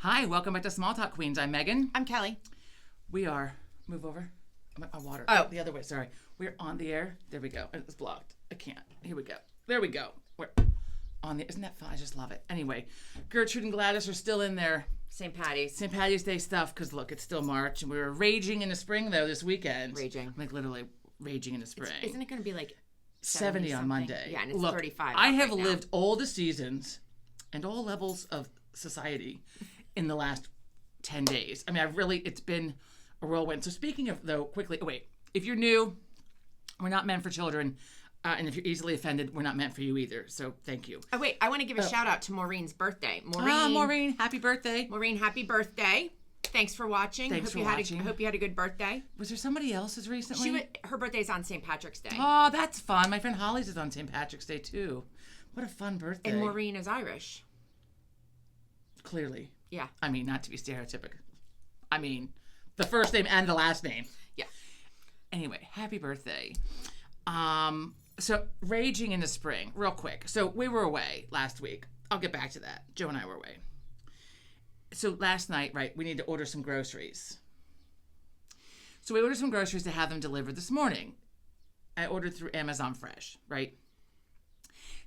Hi, welcome back to Small Talk Queens. I'm Megan. I'm Kelly. We are, move over. I'm at my water. Oh. The other way, sorry. We're on the air. There we go. It's blocked. I can't. Here we go. There we go. We're on the, isn't that fun? I just love it. Anyway, Gertrude and Gladys are still in there. St. Patty's. St. Patty's Day stuff, because look, it's still March, and we were raging in the spring, though, this weekend. Raging. Like, literally raging in the spring. Isn't it going to be like 70 on Monday? Yeah, and it's look, 35 I have right now. lived all the seasons and all levels of society in the last 10 days. I mean, it's been a whirlwind. So speaking of, though, quickly, wait, if you're new, we're not meant for children. And if you're easily offended, we're not meant for you either. So thank you. Oh, wait, I want to give a shout out to Maureen's birthday. Maureen, happy birthday. Maureen, happy birthday. Thanks for watching. Thanks for watching. Hope you had a good birthday. Was there somebody else's recently? Her birthday's on St. Patrick's Day. Oh, that's fun. My friend Holly's is on St. Patrick's Day, too. What a fun birthday. And Maureen is Irish. Clearly. Yeah. I mean, not to be stereotypical. I mean, the first name and the last name. Yeah. Anyway, happy birthday. So raging in the spring, real quick. So we were away last week. I'll get back to that. Joe and I were away. So last night, right, we need to order some groceries. So we ordered some groceries to have them delivered this morning. I ordered through Amazon Fresh, right?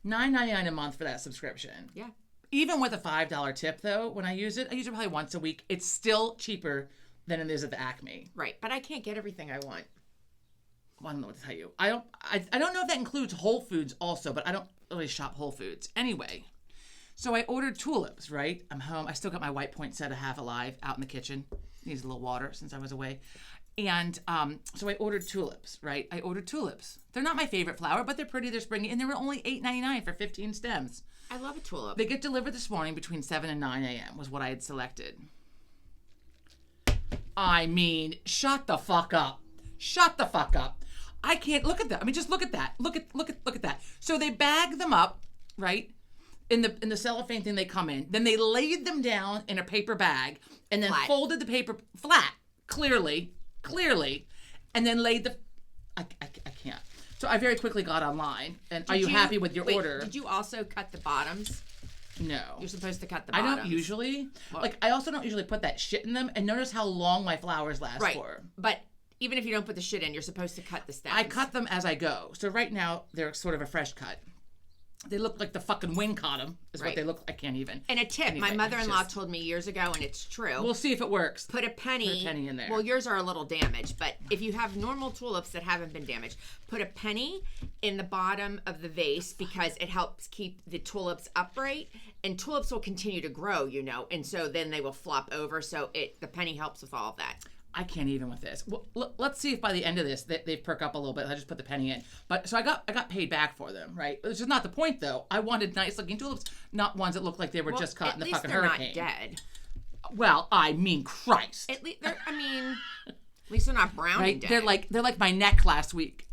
$9.99 a month for that subscription. Yeah. Even with a $5 tip, though, when I use it probably once a week. It's still cheaper than it is at the Acme. Right, but I can't get everything I want. Well, I don't know what to tell you. I don't know if that includes Whole Foods also, but I don't really shop Whole Foods. Anyway, so I ordered tulips, right? I'm home. I still got my white poinsettia half alive out in the kitchen. Needs a little water since I was away. And so I ordered tulips, right? I ordered tulips. They're not my favorite flower, but they're pretty, they're springy, and they were only $8.99 for 15 stems. I love a tulip. They get delivered this morning between 7 and 9 a.m. was what I had selected. I mean, shut the fuck up. Shut the fuck up. I can't look at that. I mean, just look at that. Look at that. So they bag them up, right? In the cellophane thing they come in. Then they laid them down in a paper bag and then folded the paper flat, clearly, and then laid the. I can't. So I very quickly got online. And are you happy with your order? Did you also cut the bottoms? No. You're supposed to cut the bottoms. I don't usually. I also don't usually put that shit in them. And notice how long my flowers last for. But even if you don't put the shit in, you're supposed to cut the stems. I cut them as I go. So right now, they're sort of a fresh cut. They look like the fucking wing caught them, is what they look. I can't even. And a tip, my mother-in-law told me years ago, and it's true. We'll see if it works. Put a penny in there. Well, yours are a little damaged, but if you have normal tulips that haven't been damaged, put a penny in the bottom of the vase because it helps keep the tulips upright. And tulips will continue to grow, and so then they will flop over. So the penny helps with all of that. I can't even with this. Well, let's see if by the end of this they perk up a little bit. I just put the penny in, but so I got paid back for them, right? Which is not the point, though. I wanted nice looking tulips, not ones that looked like they were just caught in the fucking hurricane. At least they're not dead. Well, I mean, Christ. At least at least they're not brown and dead. They're like my neck last week.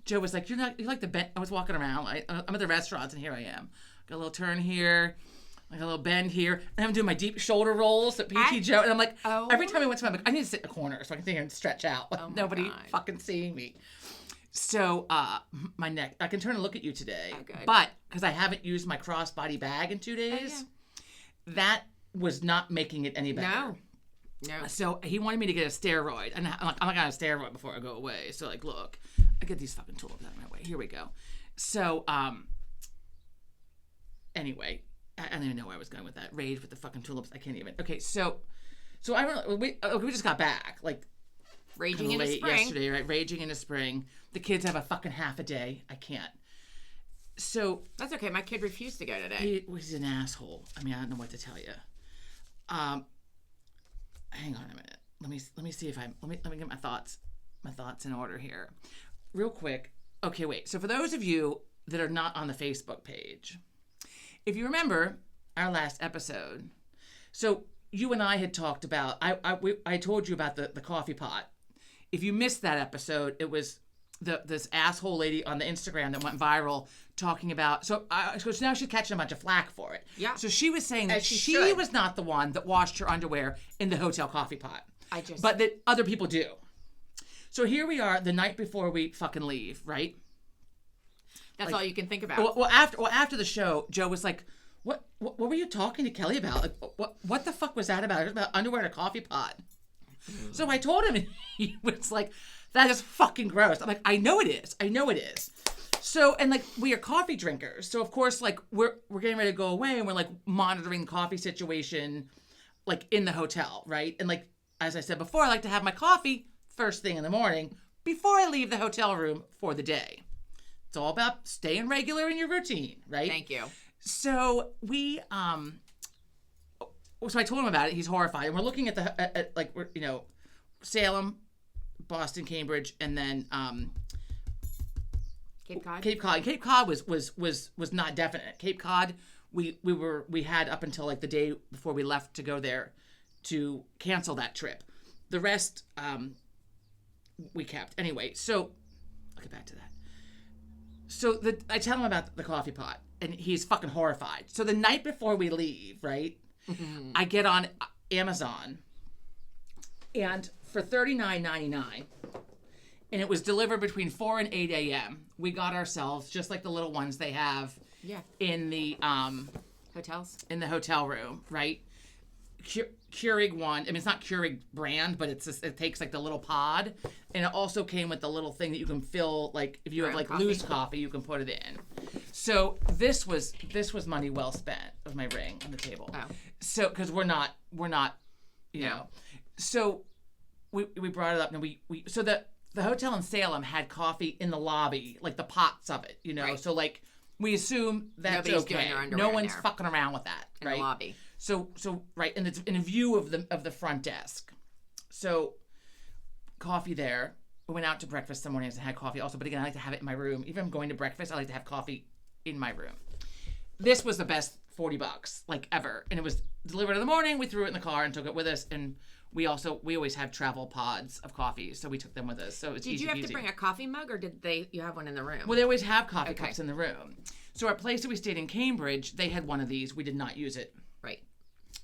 Joe was like, you like the bend. I was walking around. I'm at the restaurants, and here I am. Got a little turn here. Like a little bend here. And I'm doing my deep shoulder rolls at PT Joe. And I'm like, every time I went to I'm like, I need to sit in a corner so I can sit here and stretch out with nobody fucking seeing me. So my neck, I can turn and look at you today. Oh, good. But because I haven't used my crossbody bag in 2 days, that was not making it any better. No. So he wanted me to get a steroid. And I'm like, I'm not going to steroid before I go away. So like, look, I get these fucking tulips out of my way. Here we go. So anyway, I don't even know where I was going with that. Rage with the fucking tulips. I can't even. Okay, so I don't know. We just got back. Like, raging in the spring. Yesterday, right? Raging in the spring. The kids have a fucking half a day. I can't. So. That's okay. My kid refused to go today. He was an asshole. I mean, I don't know what to tell you. Hang on a minute. Let me see if let me get my thoughts in order here. Real quick. Okay, wait. So for those of you that are not on the Facebook page, if you remember our last episode, so you and I had talked about, I told you about the coffee pot. If you missed that episode, it was this asshole lady on the Instagram that went viral talking about, so now she's catching a bunch of flack for it. Yeah. So she was saying that she was not the one that washed her underwear in the hotel coffee pot. But that other people do. So here we are the night before we fucking leave, right? That's all you can think about. Well, after the show, Joe was like, what were you talking to Kelly about? Like, what the fuck was that about? It was about underwear in a coffee pot. So I told him, and he was like, that is fucking gross. I'm like, I know it is. So, and like, we are coffee drinkers. So of course, like, we're getting ready to go away, and we're like monitoring the coffee situation, like in the hotel, right? And like, as I said before, I like to have my coffee first thing in the morning before I leave the hotel room for the day. It's all about staying regular in your routine, right? Thank you. So so I told him about it. He's horrified. And we're looking at we're, Salem, Boston, Cambridge, and then Cape Cod. Cape Cod was not definite. Cape Cod, we had up until like the day before we left to go there to cancel that trip. The rest we kept. Anyway, so I'll get back to that. So I tell him about the coffee pot, and he's fucking horrified. So the night before we leave, right, I get on Amazon, and for $39.99, and it was delivered between 4 and 8 a.m., we got ourselves, just like the little ones they have in the hotels, in the hotel room, right? Keurig one. I mean, it's not Keurig brand, but it takes like the little pod, and it also came with the little thing that you can fill, like if you have like loose coffee, you can put it in. So this was money well spent. Of my ring on the table. Oh. So because we're not, So we brought it up, and we so the hotel in Salem had coffee in the lobby, like the pots of it, Right. So like we assume that's nobody's okay. doing their underwear No one's there. fucking around with that, in right? the lobby. So right, and it's in view of the front desk. So coffee there. We went out to breakfast some mornings and had coffee also, but again, I like to have it in my room. Even if I'm going to breakfast, I like to have coffee in my room. This was the best $40 like ever, and it was delivered in the morning. We threw it in the car and took it with us, and we always have travel pods of coffee, so we took them with us. So it's Did easy you have peasy. to bring a coffee mug, or did you have one in the room? Well, they always have coffee cups in the room. So our place that we stayed in Cambridge, they had one of these. We did not use it. Right.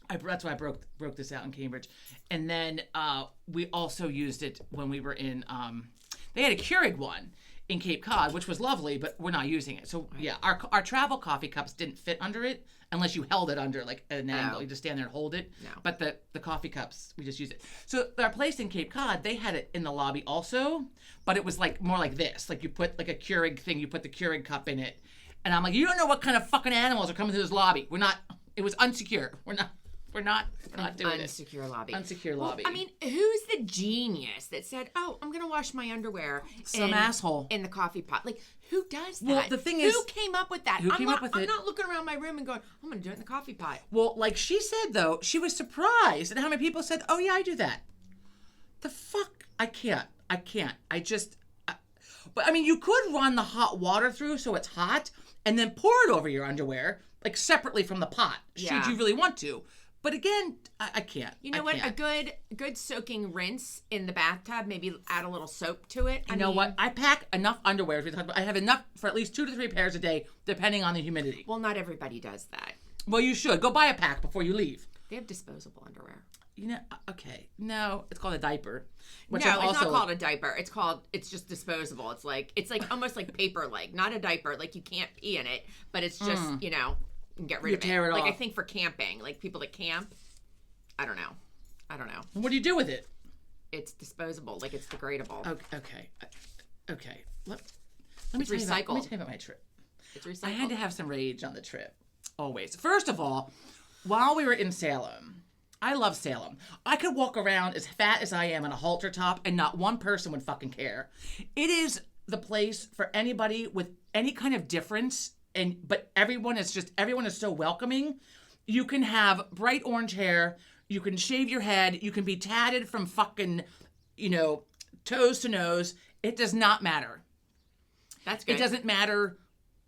That's why I broke this out in Cambridge. And then we also used it when we were in, they had a Keurig one in Cape Cod, which was lovely, but we're not using it. So yeah, our travel coffee cups didn't fit under it unless you held it under like at an angle. You just stand there and hold it. No. But the coffee cups, we just used it. So our place in Cape Cod, they had it in the lobby also, but it was like more like this. Like you put like a Keurig thing, you put the Keurig cup in it. And I'm like, you don't know what kind of fucking animals are coming through this lobby. It was unsecure. We're not doing it. Unsecure lobby. Unsecure lobby. I mean, who's the genius that said, "Oh, I'm gonna wash my underwear"? Some asshole in the coffee pot. Like, who does that? Well, the thing is, who came up with that? I'm not looking around my room and going, "I'm gonna do it in the coffee pot." Well, like she said though, she was surprised at how many people said, "Oh yeah, I do that." The fuck, I can't. But I mean, you could run the hot water through so it's hot, and then pour it over your underwear, like separately from the pot, should you really want to. But again, I can't. You know what? A good soaking rinse in the bathtub. Maybe add a little soap to it. You know what? I pack enough underwear. I have enough for at least 2 to 3 pairs a day, depending on the humidity. Well, not everybody does that. Well, you should go buy a pack before you leave. They have disposable underwear. Okay. No, it's called a diaper. It's not called a diaper. It's just disposable. It's like almost like paper, like not a diaper. Like you can't pee in it, but it's just you can get rid of it. Tear it like off. I think for camping, like people that camp. I don't know. What do you do with it? It's disposable. Like it's degradable. Okay. Let me tell you about my trip. It's recycled. I had to have some rage on the trip. Always. First of all, while we were in Salem, I love Salem. I could walk around as fat as I am in a halter top and not one person would fucking care. It is the place for anybody with any kind of difference, but everyone is so welcoming. You can have bright orange hair, you can shave your head, you can be tatted from fucking, toes to nose. It does not matter. That's good. It doesn't matter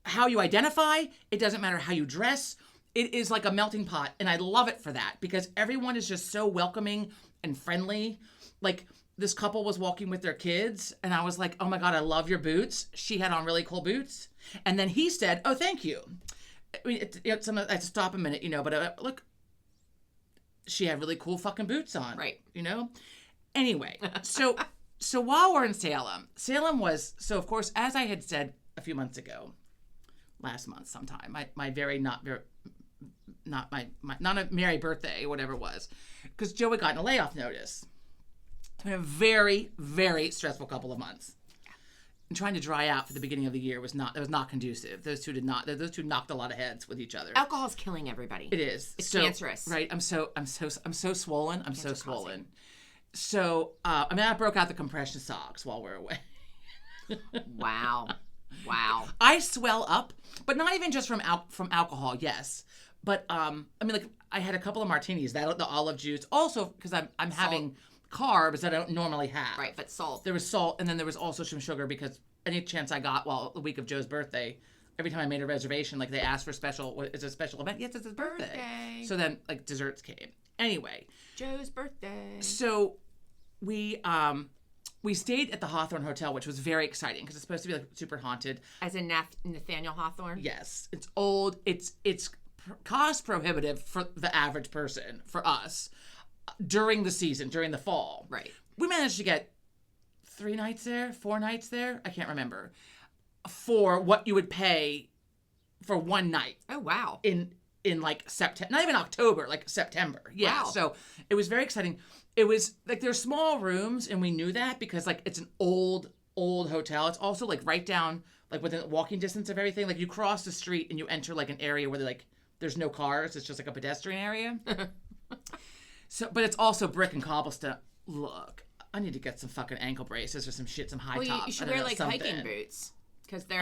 how you identify. It doesn't matter how you dress. It is like a melting pot, and I love it for that because everyone is just so welcoming and friendly. Like, this couple was walking with their kids, and I was like, oh my God, I love your boots. She had on really cool boots. And then he said, oh, thank you. I mean, I had to stop a minute, but look, she had really cool fucking boots on. Right. Anyway, so while we're in Salem was, so of course, as I had said a few months ago, last month sometime, my very not a merry birthday or whatever it was, because Joe had gotten a layoff notice. It's been a very, very stressful couple of months. And trying to dry out for the beginning of the year was not conducive. Those two knocked a lot of heads with each other. Alcohol's killing everybody. It is. It's cancerous. Right. I'm so swollen. I'm so swollen. So I broke out the compression socks while we're away. Wow. I swell up, but not even just from alcohol. Yes, but like I had a couple of martinis, the olive juice, also because I'm having carbs that I don't normally have. Right, but salt. There was salt, and then there was also some sugar because any chance I got the week of Joe's birthday, every time I made a reservation, like they asked for it's a special event. Yes, it's his birthday. So then like desserts came. Anyway, Joe's birthday. So we stayed at the Hawthorne Hotel, which was very exciting because it's supposed to be like super haunted. As in Nathaniel Hawthorne? Yes, it's old. It's cost prohibitive for the average person, for us, during the season, during the fall. Right. We managed to get 4 nights there. I can't remember, for what you would pay for one night. Oh wow. In like September, not even October, like September. Yeah. Wow. So it was very exciting. It was like there's small rooms, and we knew that because like it's an old hotel. It's also like right down like within walking distance of everything. Like you cross the street and you enter like an area where there's no cars. It's just like a pedestrian area. So, but it's also brick and cobblestone. Look, I need to get some fucking ankle braces or some high tops. You should wear like hiking boots. Because they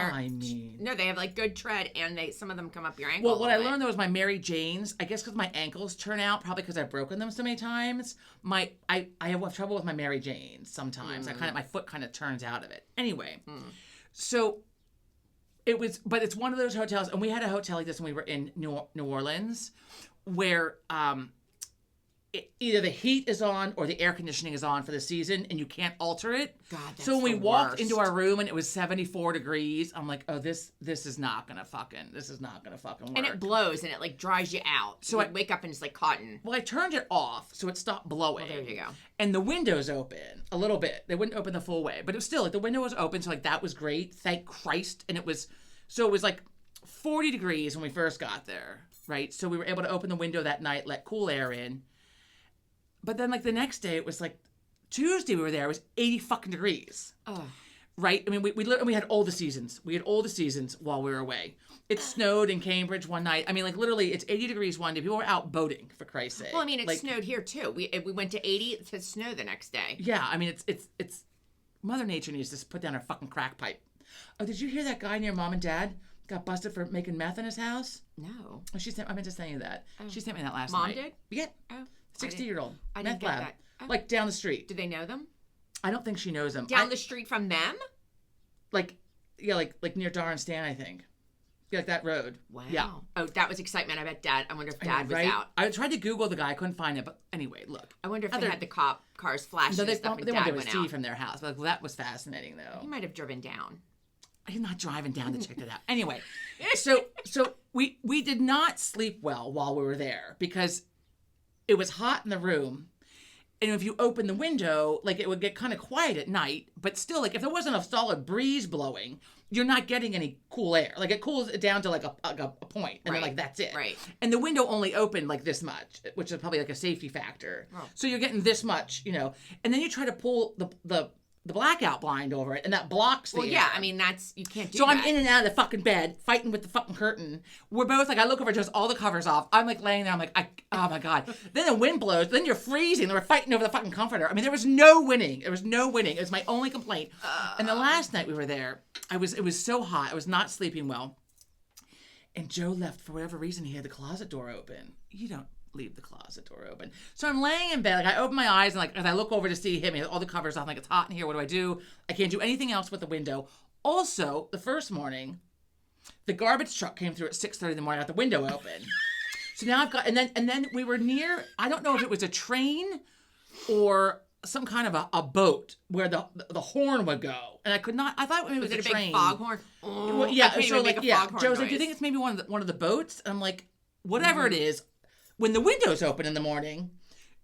have like good tread, and some of them come up your ankle. Well, what I learned though was my Mary Janes. I guess because my ankles turn out, probably because I've broken them so many times. I have trouble with my Mary Janes sometimes. My foot kind of turns out of it. Anyway, so but it's one of those hotels, and we had a hotel like this when we were in New Orleans, where either the heat is on or the air conditioning is on for the season, and you can't alter it. God, that's so when we the walked worst. into our room and it was 74 degrees, I'm like, oh, this is not gonna fucking work. And it blows and it like dries you out. So I wake up and it's like cotton. Well, I turned it off so it stopped blowing. Well, there you go. And the windows open a little bit. They wouldn't open the full way, but it was still like the window was open, so like that was great. Thank Christ. And it was like 40 degrees when we first got there, right? So we were able to open the window that night, let cool air in. But then, like, the next day, it was, like, Tuesday we were there, it was 80 fucking degrees. Oh. Right? I mean, we had all the seasons. We had all the seasons while we were away. It snowed in Cambridge one night. I mean, like, literally, it's 80 degrees one day. People were out boating, for Christ's sake. Well, I mean, it snowed here, too. We went to 80 to snow the next day. Yeah, I mean, it's Mother Nature needs to put down her fucking crack pipe. Oh, did you hear that guy near Mom and Dad got busted for making meth in his house? No. Oh, I meant to send you that. Oh. She sent me that last night. Mom did? Yeah. Oh. 60-year-old. I didn't get that. Oh. Like down the street. Do they know them? I don't think she knows them. Down the street from them? Like near Dar and Stan, I think. Yeah, like that road. Wow. Yeah. Oh, that was excitement. I bet Dad. I wonder if Dad was out. I tried to Google the guy. I couldn't find it. But anyway, look. I wonder if they had the cop cars flashing and stuff when Dad went out. They won't be able to see from their house. But that was fascinating, though. He might have driven down. He's not driving down to check it out. Anyway, so we did not sleep well while we were there because it was hot in the room. And if you open the window, like it would get kind of quiet at night, but still, like if there wasn't a solid breeze blowing, you're not getting any cool air. Like it cools it down to like a point, and then like that's it. Right. And the window only opened like this much, which is probably like a safety factor. Oh. So you're getting this much, and then you try to pull the blackout blind over it, and that blocks the air. Well, yeah, I mean, you can't do that. So I'm in and out of the fucking bed, fighting with the fucking curtain. We're both like, I look over, just all the covers off. I'm like laying there, I'm like, oh my God. Then the wind blows, then you're freezing, and we're fighting over the fucking comforter. I mean, there was no winning. It was my only complaint. And the last night we were there, it was so hot, I was not sleeping well. And Joe left, for whatever reason, he had the closet door open. You don't leave the closet door open. So I'm laying in bed, like I open my eyes, and like as I look over to see him, he has all the covers off, like it's hot in here, what do I do? I can't do anything else with the window. Also, the first morning, the garbage truck came through at 6:30 in the morning, I got the window open. So now I've got, and then we were near, I don't know if it was a train or some kind of a boat where the horn would go, and I could not. I thought it was a train. Big foghorn? Oh, well, yeah. So like, yeah. Joe's like, do you think noise. it's maybe one of the boats? And I'm like, whatever it is. When the window's open in the morning,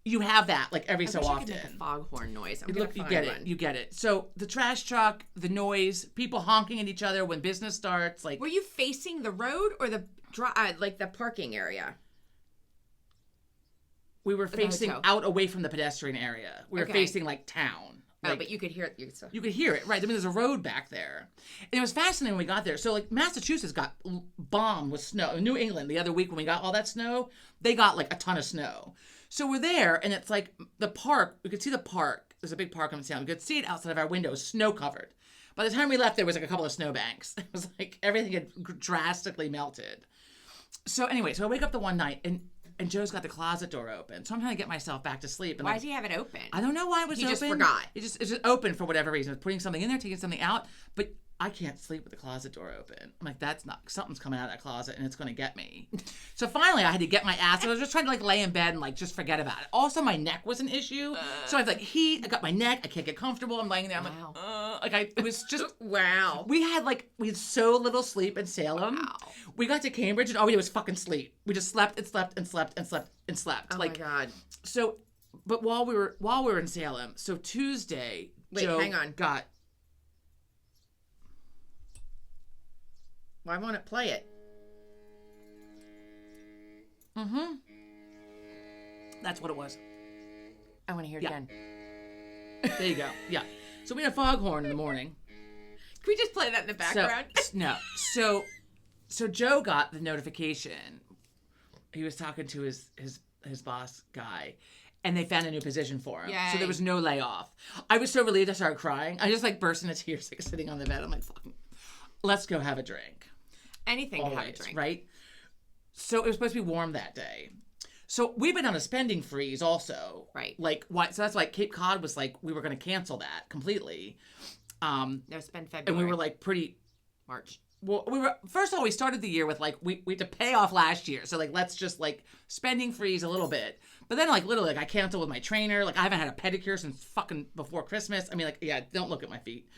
you have that like every so often. I make a foghorn noise. You get it. So the trash truck, the noise, people honking at each other when business starts. Like, were you facing the road or the parking area? we were facing hotel. out away from the pedestrian area. We were Okay. facing like town. Oh, Like, but you could hear it. you could hear it, right? I mean, there's a road back there. And it was fascinating when we got there. So, like, Massachusetts got bombed with snow. New England, the other week when we got all that snow, they got, like, a ton of snow. So we're there, and it's like the park. We could see the park. There's a big park in town. We could see it outside of our window, snow-covered. By the time we left, there was, like, a couple of snowbanks. It was like everything had drastically melted. So, anyway, so I wake up the one night, and Joe's got the closet door open. So I'm trying to get myself back to sleep. And Why like, does he have it open? I don't know why it was He open. just forgot. It's just open for whatever reason. It's putting something in there, taking something out. But I can't sleep with the closet door open. I'm like, that's not, something's coming out of that closet and it's going to get me. So finally I had to get my ass. I was just trying to like lay in bed and like just forget about it. Also my neck was an issue. So I have like heat. I got my neck. I can't get comfortable. I'm laying there. I'm it was just, Wow. we had so little sleep in Salem. Wow. We got to Cambridge and all we did was fucking sleep. We just slept and slept and slept and slept and slept. Oh like, my God. So, but while we were in Salem, so Tuesday, Wait, Joe hang on. got. Why won't it play it? That's what it was. I want to hear it Yeah. again. There you go. Yeah. So we had a foghorn in the morning. Can we just play that in the background? No. So Joe got the notification. He was talking to his boss guy, and they found a new position for him. Yay. So there was no layoff. I was so relieved. I started crying. I just like burst into tears, like sitting on the bed. I'm like, fucking, let's go have a drink. Anything to have a Always, drink. right? So it was supposed to be warm that day. So we've been on a spending freeze also. Right. Like why? So that's why Cape Cod was like we were going to cancel that completely. No, spend February. And we were like pretty. March. Well, we were first of all we started the year with like we had to pay off last year, so like let's just like spending freeze a little bit. But then like literally like I canceled with my trainer. Like I haven't had a pedicure since fucking before Christmas. I mean like yeah, don't look at my feet.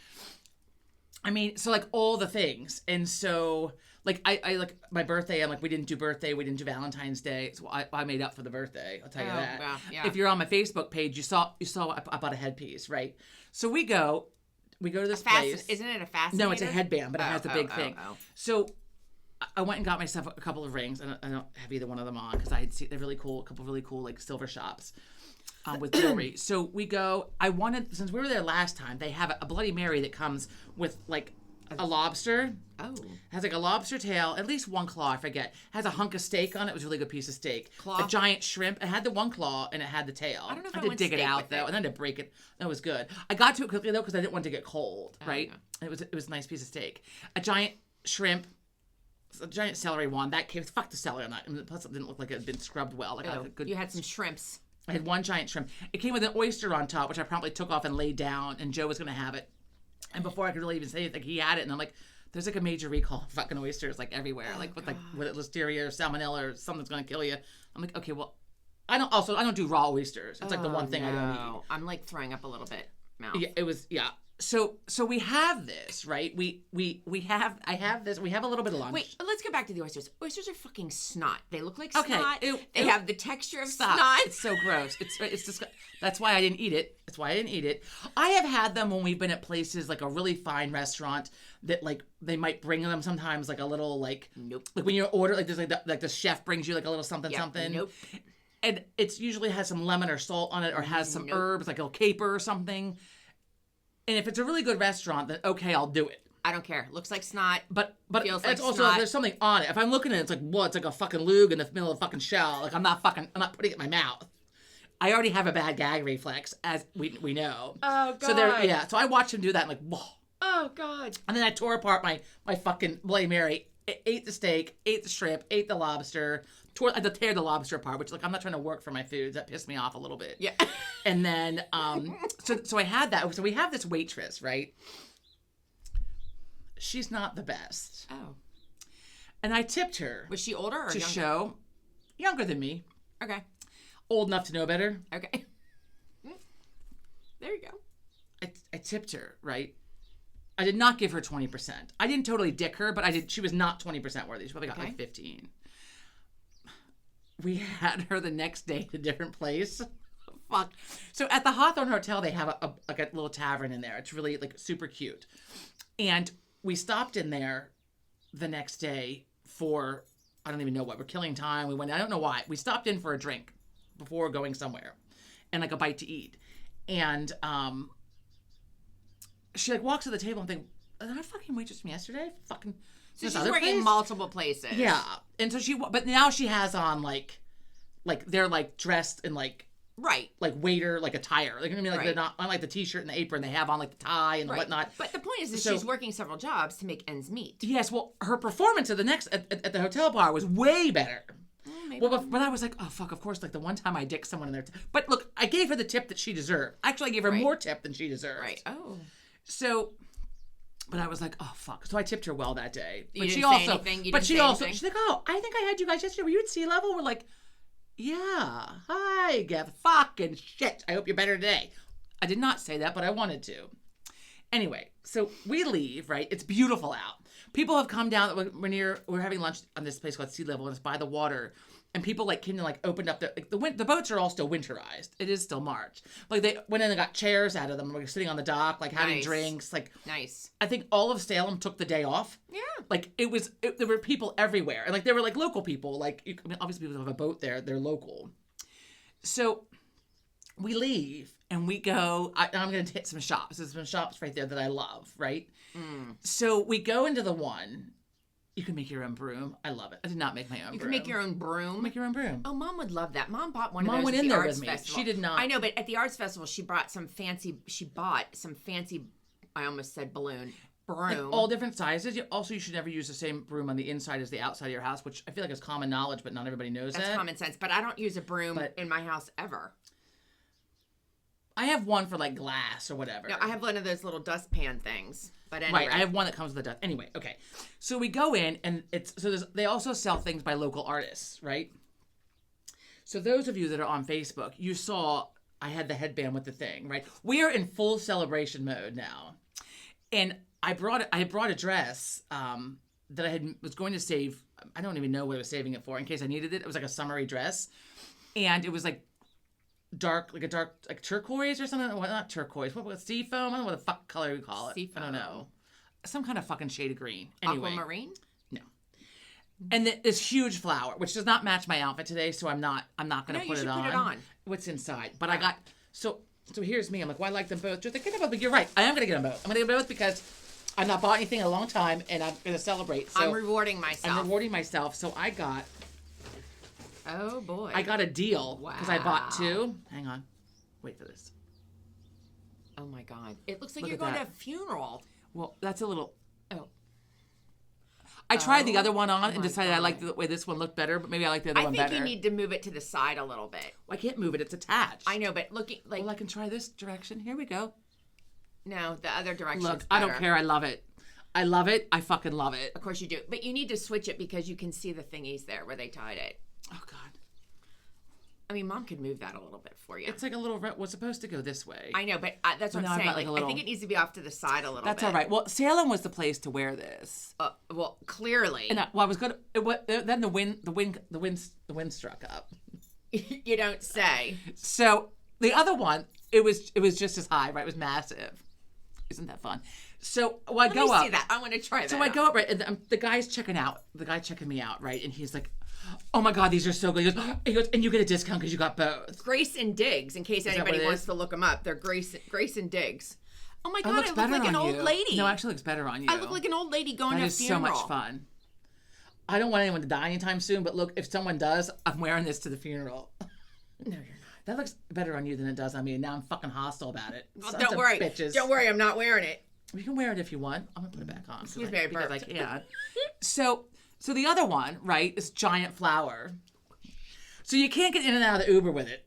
I mean so like all the things, and so like I like my birthday. I'm like we didn't do birthday, we didn't do Valentine's Day, so I made up for the birthday. I'll tell you that. Wow, yeah. If you're on my Facebook page, you saw I bought a headpiece, right? So we go to this place. Isn't it a fascinator? No, it's a headband, but it has the big thing. Oh. So I went and got myself a couple of rings. I don't have either one of them on because I had seen they're really cool, a couple of really cool like silver shops with jewelry. So we go. I wanted since we were there last time. They have a Bloody Mary that comes with like a lobster. Oh. Has like a lobster tail, at least one claw, I forget. Has a hunk of steak on it. It was a really good piece of steak. Claw? A giant shrimp. It had the one claw and it had the tail. I don't know if I I had to want dig it steak out with though, it. and then to break it. That was good. I got to it quickly though because I didn't want it to get cold, right? yeah. It was a nice piece of steak. A giant shrimp. A giant celery one. That came. Fuck the celery on that. And plus, it didn't look like it had been scrubbed well. Like I had a good. You had some shrimps. I had one giant shrimp. It came with an oyster on top, which I promptly took off and laid down, and Joe was going to have it. And before I could really even say anything, he had it, and I'm like, there's like a major recall of fucking oysters like everywhere, like with listeria or salmonella or something's going to kill you. I'm like, okay, well, I don't do raw oysters. It's like the one thing I don't eat. I'm like throwing up a little bit. Mouth. Yeah, it was So we have this, right? I have this. We have a little bit of lunch. Wait, let's go back to the oysters. Oysters are fucking snot. They look like Okay, snot. ew, They ew. have the texture of Stop. snot. It's so gross. It's just. That's why I didn't eat it. That's why I didn't eat it. I have had them when we've been at places like a really fine restaurant that like they might bring them sometimes like a little like Nope. like when you order like there's like the chef brings you like a little something Yeah, something. Nope. And it's usually has some lemon or salt on it or has some Nope. herbs like a little caper or something. And if it's a really good restaurant, then okay, I'll do it. I don't care. Looks like snot. But Feels it's like also snot. there's something on it. If I'm looking at it, it's like what? It's like a fucking lug in the middle of a fucking shell. Like I'm not putting it in my mouth. I already have a bad gag reflex, as we know. Oh, So so I watched him do that and like, whoa. Oh God. And then I tore apart my fucking Bloody Mary, ate the steak, ate the shrimp, ate the lobster, I had to tear the lobster apart, which like I'm not trying to work for my foods. That pissed me off a little bit. Yeah. And then so I had that. So we have this waitress, right? She's not the best. Oh. And I tipped her Was she older or to younger? show younger than me, Okay. old enough to know better. Okay. There you go. I tipped her, right? I did not give her 20%. I didn't totally dick her, but I did. She was not 20% worthy. She probably got like 15. We had her the next day at a different place. Fuck. So at the Hawthorne Hotel, they have a little tavern in there. It's really like super cute. And we stopped in there the next day for, I don't even know what. We're killing time. We went, I don't know why. We stopped in for a drink. before going somewhere, and like a bite to eat, and she like walks to the table and think, "Is that a fucking waitress from yesterday? Fucking." So she's working in multiple places. Yeah, and so but now she has on like they're like dressed in like waiter like attire. Like I mean, like they're not on like the t-shirt and the apron. They have on like the tie and the whatnot. But the point is she's working several jobs to make ends meet. Yes, well, her performance at the hotel bar was way better. But I was like, oh fuck, of course. Like the one time I dicked someone in there, but look, I gave her the tip that she deserved. Actually, I gave her more tip than she deserved. Right. Oh. So. But I was like, oh fuck. So I tipped her well that day. But you didn't say anything? She's like, oh, I think I had you guys yesterday. Were you at sea level? We're like, yeah. Hi, Gav. Fucking shit. I hope you're better today. I did not say that, but I wanted to. Anyway, so we leave, right? It's beautiful out. People have come down. We're having lunch on this place called Sea Level, and it's by the water. And people like came and like opened up the boats are all still winterized. It is still March. Like they went in and got chairs out of them. Like sitting on the dock, like having drinks. Like nice. I think all of Salem took the day off. Yeah. Like there were people everywhere, and like there were like local people. Like I mean, obviously people who have a boat there, they're local. So we leave and we go. I'm going to hit some shops. There's some shops right there that I love. Right. So we go into the one. You can make your own broom. I love it. I did not make my own broom. You can make your own broom? Make your own broom. Oh, Mom would love that. Mom bought one of those went at in the there Arts with me. Festival. She did not. I know, but at the Arts Festival, she bought some fancy, I almost said balloon, broom. Like all different sizes. You should never use the same broom on the inside as the outside of your house, which I feel like is common knowledge, but not everybody knows that. That's common sense, but I don't use a broom in my house ever. I have one for like glass or whatever. No, I have one of those little dustpan things. But anyway. Right, I have one that comes with the dust. Anyway, okay. So we go in, and they also sell things by local artists, right? So those of you that are on Facebook, you saw I had the headband with the thing, right? We are in full celebration mode now. And I brought a dress that I was going to save. I don't even know what I was saving it for in case I needed it. It was like a summery dress. And it was like dark turquoise or something. Well, not turquoise. What was seafoam? I don't know what the fuck color we call it. Seafoam. I don't know. Some kind of fucking shade of green. Anyway. Aquamarine? No. And this huge flower, which does not match my outfit today, so I'm not going to put it on. No, you should put it on. What's inside? But I got so here's me. I'm like, well, I like them both. Just like, get them both. But you're right. I am going to get them both. I'm going to get them both because I've not bought anything in a long time, and I'm going to celebrate. So I'm rewarding myself. So I got. Oh boy. I got a deal because I bought two. Hang on. Wait for this. Oh my God. It looks like Look you're at going that. to a funeral. Well, that's a little. Oh. I tried the other one on and decided I liked the way this one looked better, but maybe I like the other one better. I think you need to move it to the side a little bit. Well, I can't move it. It's attached. I know, but looking like. Well, I can try this direction. Here we go. No, the other direction. Look, I don't care. I love it. I love it. I fucking love it. Of course you do. But you need to switch it because you can see the thingies there where they tied it. Oh, God. I mean, Mom could move that a little bit for you. It's like a little. Was supposed to go this way. I know, but that's what I'm saying. Like, I think it needs to be off to the side a little bit. That's all right. Well, Salem was the place to wear this. Well, clearly. And I was good. Then the wind struck up. You don't say. So the other one, it was just as high, right? It was massive. Isn't that fun? So I go up. Let me see that. I want to try that. So I go up, right, and the guy's checking out. The guy checking me out, right, and he's like, "Oh my God, these are so good." He goes, "And you get a discount because you got both." Grace and Diggs, in case anybody wants to look them up. They're Grace and Diggs. Oh my God, I look like an old lady. No, actually looks better on you. I look like an old lady going to a funeral. That is so much fun. I don't want anyone to die anytime soon, but look, if someone does, I'm wearing this to the funeral. No, you're not. That looks better on you than it does on me, and now I'm fucking hostile about it. Well, don't worry. Bitches. Don't worry, I'm not wearing it. You can wear it if you want. I'm gonna put it back on. Excuse me, I burped. Because I can't. So the other one, right, is giant flower. So you can't get in and out of the Uber with it.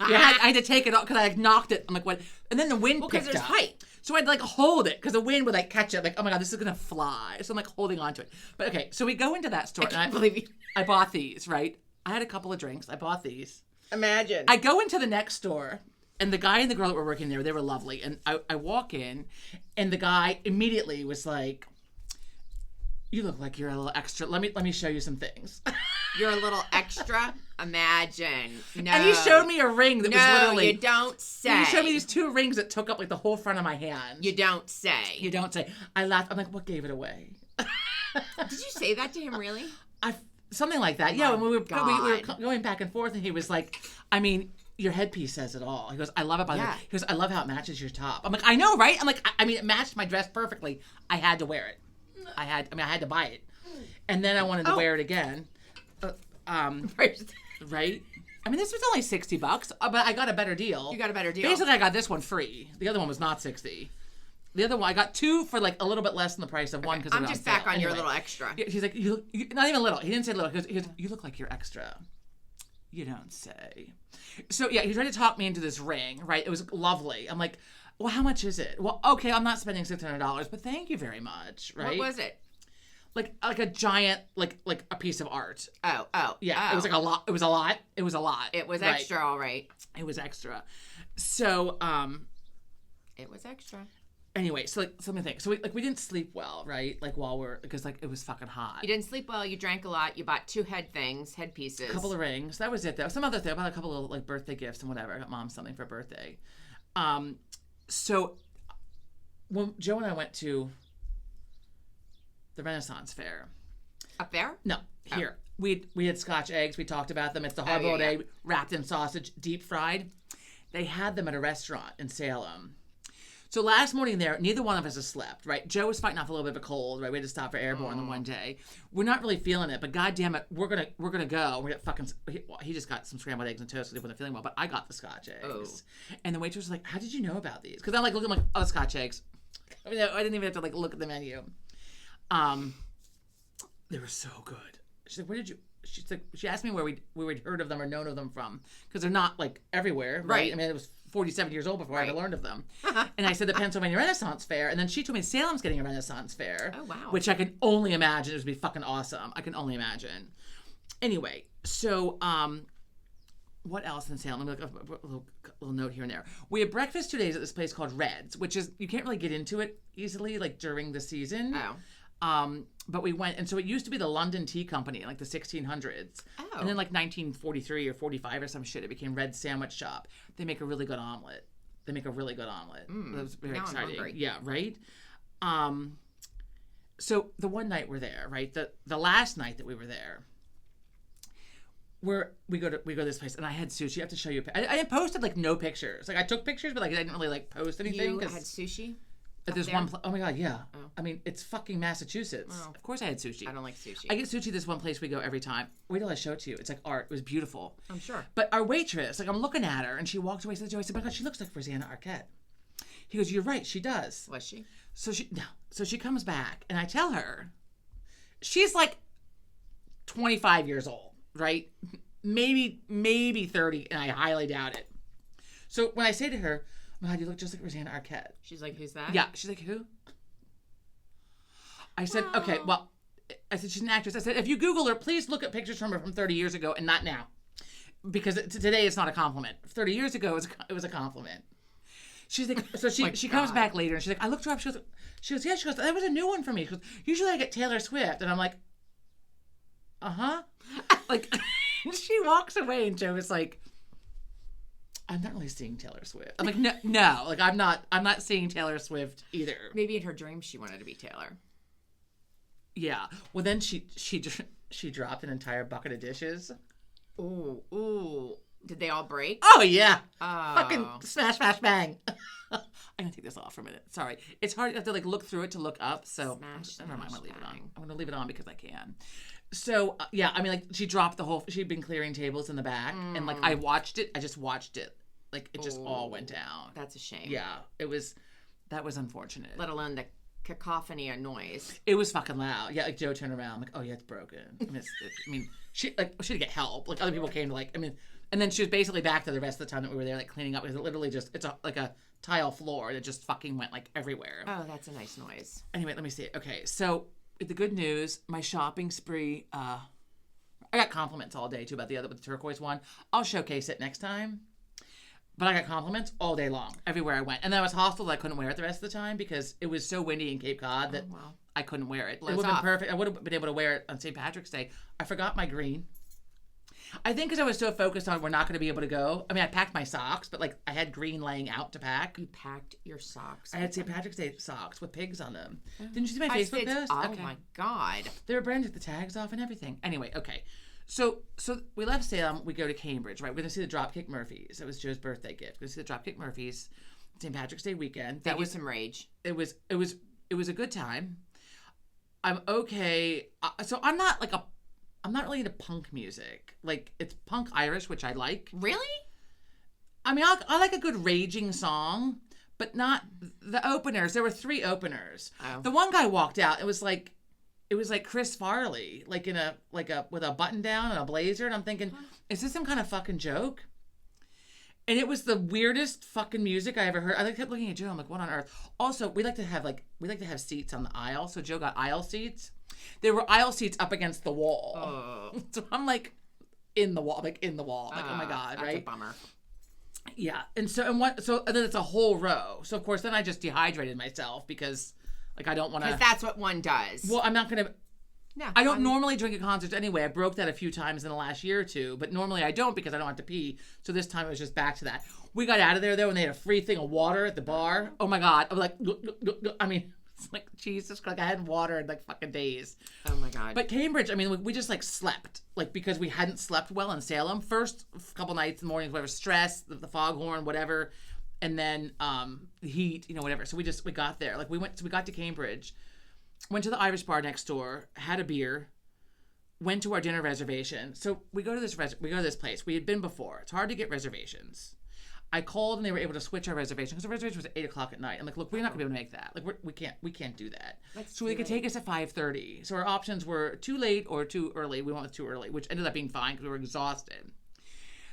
Yeah, I had to take it off because I knocked it. I'm like, what? And then the wind picked up. Because there's height. So I'd like hold it because the wind would like catch it. Like, oh my God, this is gonna fly. So I'm like holding onto it. But okay, so we go into that store. I can't believe you. I bought these, right? I had a couple of drinks. I bought these. Imagine. I go into the next store. And the guy and the girl that were working there, they were lovely. And I walk in, and the guy immediately was like, "You look like you're a little extra. Let me show you some things." You're a little extra? Imagine. No. And he showed me a ring that was literally... No, you don't say. He showed me these two rings that took up like the whole front of my hand. You don't say. You don't say. I laughed. I'm like, what gave it away? Did you say that to him, really? something like that. Yeah, when we were God. going back and forth, and he was like, I mean, your headpiece says it all. He goes, I love it. He goes, I love how it matches your top. I'm like, I know, right? I'm like, I mean, it matched my dress perfectly. I had to wear it. I had to buy it, and then I wanted to wear it again. Right? I mean, this was only $60, but I got a better deal. You got a better deal. Basically, I got this one free. The other one was not $60. The other one, I got two for like a little bit less than the price of one because I'm just back on your little extra. He's like, you not even little. He didn't say little. He goes, you look like you're extra. You don't say. So yeah, he tried to talk me into this ring. Right? It was lovely. I'm like, well, how much is it? Well, okay, I'm not spending $600, but thank you very much. Right? What was it? Like a giant, like a piece of art. Oh. Yeah, It was like a lot. It was a lot. It was right. Extra, all right. It was extra. So, it was extra. Anyway, so like something think. So we didn't sleep well, right? Like because like it was fucking hot. You didn't sleep well. You drank a lot. You bought 2 headpieces. A couple of rings. That was it though. Some other thing. I bought a couple of like birthday gifts and whatever. I got mom something for birthday. So when Joe and I went to the Renaissance Fair. Up there? No, here. We had Scotch eggs. We talked about them. It's the hard-boiled egg wrapped in sausage, deep fried. They had them at a restaurant in Salem. So last morning there, neither one of us has slept, right? Joe was fighting off a little bit of a cold, right? We had to stop for airborne the one day. We're not really feeling it, but goddamn it, we're gonna go. We're gonna fucking. He just got some scrambled eggs and toast because he wasn't feeling well, but I got the Scotch eggs. And the waitress was like, "How did you know about these?" Because I'm like looking like, "Oh, Scotch eggs." I mean, I didn't even have to like look at the menu. They were so good. She's like, "Where did you?" She's like, she asked me where we'd heard of them or known of them from because they're not like everywhere, right? I mean, it was 47 years old before I ever learned of them. And I said the Pennsylvania Renaissance Fair, and then she told me Salem's getting a Renaissance Fair. Oh wow! Which I can only imagine it would be fucking awesome. I can only imagine. Anyway, so what else in Salem? Let me look a little note here and there. We had breakfast 2 days at this place called Red's, which is you can't really get into it easily like during the season. Oh. But we went, and so it used to be the London Tea Company in like the 1600s. Oh. And then like 1943 or 45 or some shit, it became Red's Sandwich Shop. They make a really good omelet. That was very exciting. Yeah, right? So the one night we're there, right? The last night that we were there, we go to this place, and I had sushi. I have to show you. I posted like no pictures. Like I took pictures, but like I didn't really like post anything. You had sushi? But there's one place. Oh my god, yeah. Oh. I mean, it's fucking Massachusetts. Oh. Of course I had sushi. I don't like sushi. I get sushi this one place we go every time. Wait till I show it to you. It's like art. It was beautiful. I'm sure. But our waitress, like I'm looking at her, and she walked away. Said, "Joe," I said, "My God, she looks like Rosanna Arquette." He goes, "You're right. She does." Was she? So she comes back, and I tell her, she's like 25 years old, right? Maybe 30, and I highly doubt it. So when I say to her, "Oh my God, you look just like Rosanna Arquette." She's like, "Who's that?" Yeah. She's like, "Who?" I said, "Okay, well," I said, "She's an actress." I said, "If you Google her, please look at pictures from her from 30 years ago and not now. Because today it's not a compliment. 30 years ago, it was a compliment." She's like, so she comes back later, and she's like, "I looked her up." She goes, "Yeah." She goes, "That was a new one for me." She goes, "Usually I get Taylor Swift." And I'm like, "Uh-huh." Like, she walks away, and Joe is like, "I'm not really seeing Taylor Swift." I'm like, no, like I'm not seeing Taylor Swift either. Maybe in her dreams she wanted to be Taylor. Yeah. Well, then she dropped an entire bucket of dishes. Ooh. Did they all break? Oh yeah. Oh. Fucking smash, smash, bang. I'm gonna take this off for a minute. Sorry, it's hard. You have to like look through it to look up. So never mind. I'm gonna leave it on. I'm gonna leave it on because I can. So yeah, I mean, like she dropped the whole. She'd been clearing tables in the back, and like I watched it. I just watched it. Like it just all went down. That's a shame. Yeah, that was unfortunate. Let alone the cacophony of noise. It was fucking loud. Yeah, like Joe turned around, like, "Oh yeah, it's broken." I mean, she didn't get help. Like other people came to and then she was basically back to the rest of the time that we were there, like cleaning up because it literally it's like a tile floor that just fucking went like everywhere. Oh, that's a nice noise. Anyway, let me see. Okay, so the good news, my shopping spree. I got compliments all day too about the turquoise one. I'll showcase it next time. But I got compliments all day long, everywhere I went. And then I was hostile that I couldn't wear it the rest of the time because it was so windy in Cape Cod that I couldn't wear it. It would have been perfect. I would have been able to wear it on St. Patrick's Day. I forgot my green. I think because I was so focused on we're not going to be able to go. I mean, I packed my socks, but like I had green laying out to pack. You packed your socks. I had St. Patrick's Day socks with pigs on them. Didn't you see my Facebook post? Oh my God. They were branded, the tags off and everything. Anyway, okay. So we left Salem. We go to Cambridge, right? We're going to see the Dropkick Murphys. It was Joe's birthday gift. We're going to see the Dropkick Murphys, St. Patrick's Day weekend. That was some rage. It was a good time. I'm okay. So I'm not really into punk music. Like, it's punk Irish, which I like. Really? I mean, I like a good raging song, but not the openers. There were 3 openers. Oh. The one guy walked out. It was like Chris Farley, like with a button down and a blazer, and I'm thinking, is this some kind of fucking joke? And it was the weirdest fucking music I ever heard. I kept looking at Joe. I'm like, what on earth? Also, we like to have seats on the aisle. So Joe got aisle seats. There were aisle seats up against the wall. Oh. So I'm like in the wall. Like, oh my God, that's right? a bummer. Yeah. And then it's a whole row. So of course then I just dehydrated myself because like I don't want to. Because that's what one does. Well, I'm not going to. No, I don't normally drink at concerts anyway. I broke that a few times in the last year or two, but normally I don't because I don't have to pee. So this time it was just back to that. We got out of there though, and they had a free thing of water at the bar. Oh my God! I was like, I mean, it's like Jesus, like I hadn't water in like fucking days. Oh my God! But Cambridge, I mean, we just like slept, like because we hadn't slept well in Salem. First couple nights in the mornings, whatever, stress, the foghorn, whatever, and then the heat, whatever. So we got there. Like we got to Cambridge. Went to the Irish bar next door, had a beer, went to our dinner reservation. So we go to this place. We had been before. It's hard to get reservations. I called and they were able to switch our reservation because the reservation was at 8:00 at night. I'm like, look, we're not gonna be able to make that. Like we can't do that. So they could take us at 5:30. So our options were too late or too early. We went with too early, which ended up being fine because we were exhausted.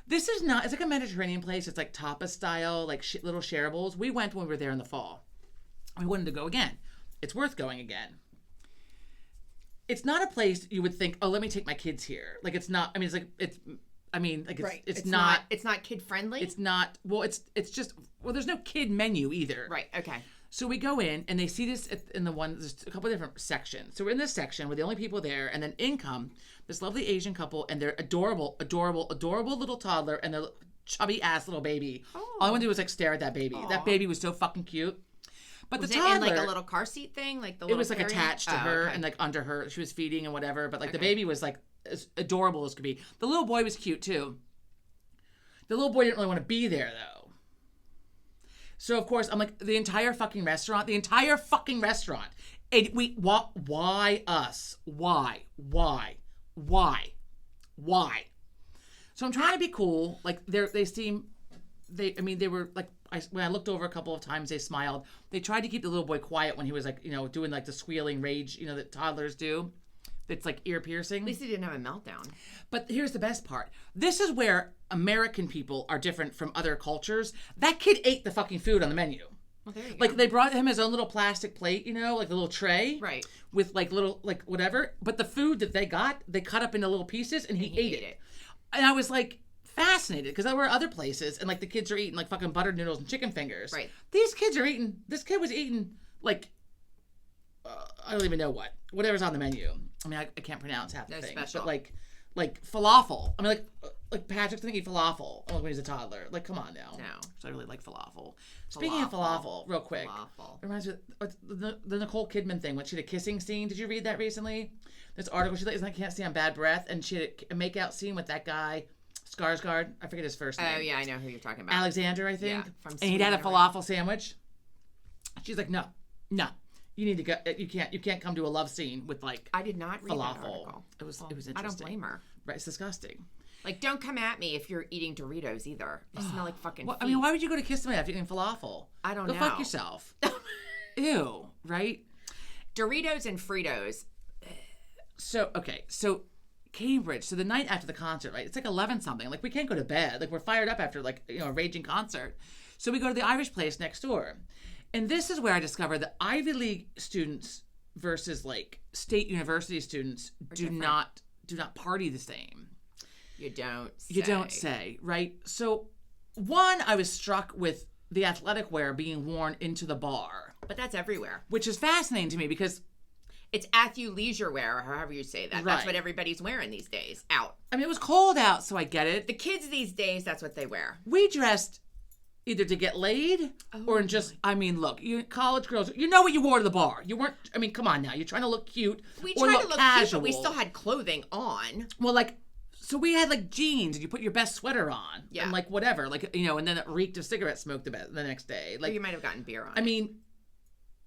This is not. It's like a Mediterranean place. It's like tapas style, like little shareables. We went when we were there in the fall. We wanted to go again. It's worth going again. It's not a place you would think, oh, let me take my kids here. Like it's not. I mean, Right. it's not. It's not kid friendly. It's not. Well, it's just. Well, there's no kid menu either. Right. Okay. So we go in and they see this in the one. There's a couple of different sections. So we're in this section. We're the only people there, and then in come this lovely Asian couple and their adorable little toddler and their chubby ass little baby. Oh. All I want to do was like stare at that baby. Aww. That baby was so fucking cute. But was the it toddler, in like a little car seat thing, like the little. It was like carrier? attached to her okay. and like under her. She was feeding and whatever. But like the Okay. baby was like as adorable as could be. The little boy was cute too. The little boy didn't really want to be there though. So of course I'm like the entire fucking restaurant. And why us? Why? So I'm trying to be cool. Like they were like. When I looked over a couple of times, they smiled. They tried to keep the little boy quiet when he was like, doing like the squealing rage, that toddlers do. It's like ear piercing. At least he didn't have a meltdown. But here's the best part. This is where American people are different from other cultures. That kid ate the fucking food on the menu. Well, there you go. Like they brought him his own little plastic plate, like a little tray. Right. With like little, like whatever. But the food that they got, they cut up into little pieces and he ate it. And I was like, fascinated because there were other places and like the kids are eating like fucking buttered noodles and chicken fingers. Right. This kid was eating like I don't even know whatever's on the menu. I mean I can't pronounce half the things, special. but like falafel. I mean like Patrick's gonna eat falafel when he's a toddler. Like come on now. No. So I really like falafel. Speaking of falafel, real quick, it reminds me of the Nicole Kidman thing when she had a kissing scene. Did you read that recently? This article I can't stand bad breath, and she had a makeout scene with that guy. Skarsgård, I forget his first name. Oh yeah, I know who you're talking about. Alexander, I think. Yeah, from and he'd had a falafel sandwich. She's like, no, you need to go. You can't come to a love scene with like. I did not read falafel. That article. It was interesting. I don't blame her. Right, it's disgusting. Like, don't come at me if you're eating Doritos either. They smell like fucking. Well, feet. I mean, why would you go to kiss somebody after eating falafel? I don't know. Go fuck yourself. Ew, right? Doritos and Fritos. So Cambridge. So the night after the concert, right? It's like 11 something. Like we can't go to bed. Like we're fired up after like a raging concert. So we go to the Irish place next door, and this is where I discovered that Ivy League students versus like state university students do not party the same. You don't say, right? So one, I was struck with the athletic wear being worn into the bar, but that's everywhere. which is fascinating to me because. It's athleisure wear, or however you say that. Right. That's what everybody's wearing these days. Out. I mean, it was cold out, so I get it. The kids these days, that's what they wear. We dressed either to get laid or in just, I mean, look, you college girls, you know what you wore to the bar. You weren't, I mean, come on now. You're trying to look cute We or tried look to look casual. cute, but we still had clothing on. Well, like, so we had like jeans and you put your best sweater on. Yeah. And like whatever. Like, you know, and then it reeked of cigarette smoke the next day. Or Like, you might have gotten beer on. I mean,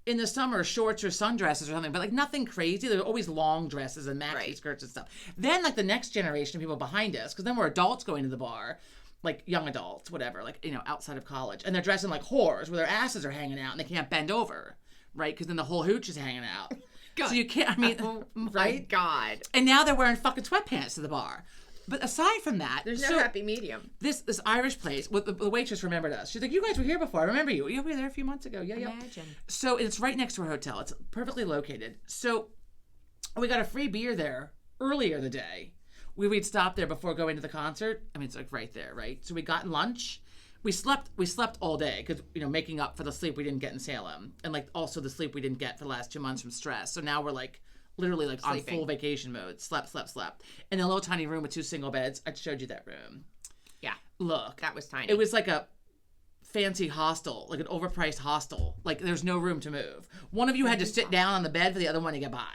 in the summer, shorts or sundresses or something, but like nothing crazy. There were always long dresses and maxi Right. skirts and stuff. Then like the next generation of people behind us, because then we're adults going to the bar, like young adults, whatever, like, you know, outside of college. And they're dressing like whores where their asses are hanging out and they can't bend over, right? Because then the whole hooch is hanging out. God. So you can't, I mean, oh my right? God. And now they're wearing fucking sweatpants to the bar. But aside from that, There's no so happy medium. this Irish place, the waitress remembered us. She's like, "You guys were here before. I remember you. Yeah, we were there a few months ago. Yeah, yeah." Imagine. So it's right next to our hotel. It's perfectly located. So we got a free beer there earlier in the day. We'd stopped there before going to the concert. I mean, it's like right there, right? So we got lunch. We slept all day because, you know, making up for the sleep we didn't get in Salem, and like also the sleep we didn't get for the last 2 months from stress. So now we're like literally like Sleeping. on full vacation mode. Slept. In a little tiny room with 2 single beds. I showed you that room. Yeah. Look, That was tiny. it was like a fancy hostel, like an overpriced hostel. Like there's no room to move. One of you had to sit down on the bed for the other one to get by.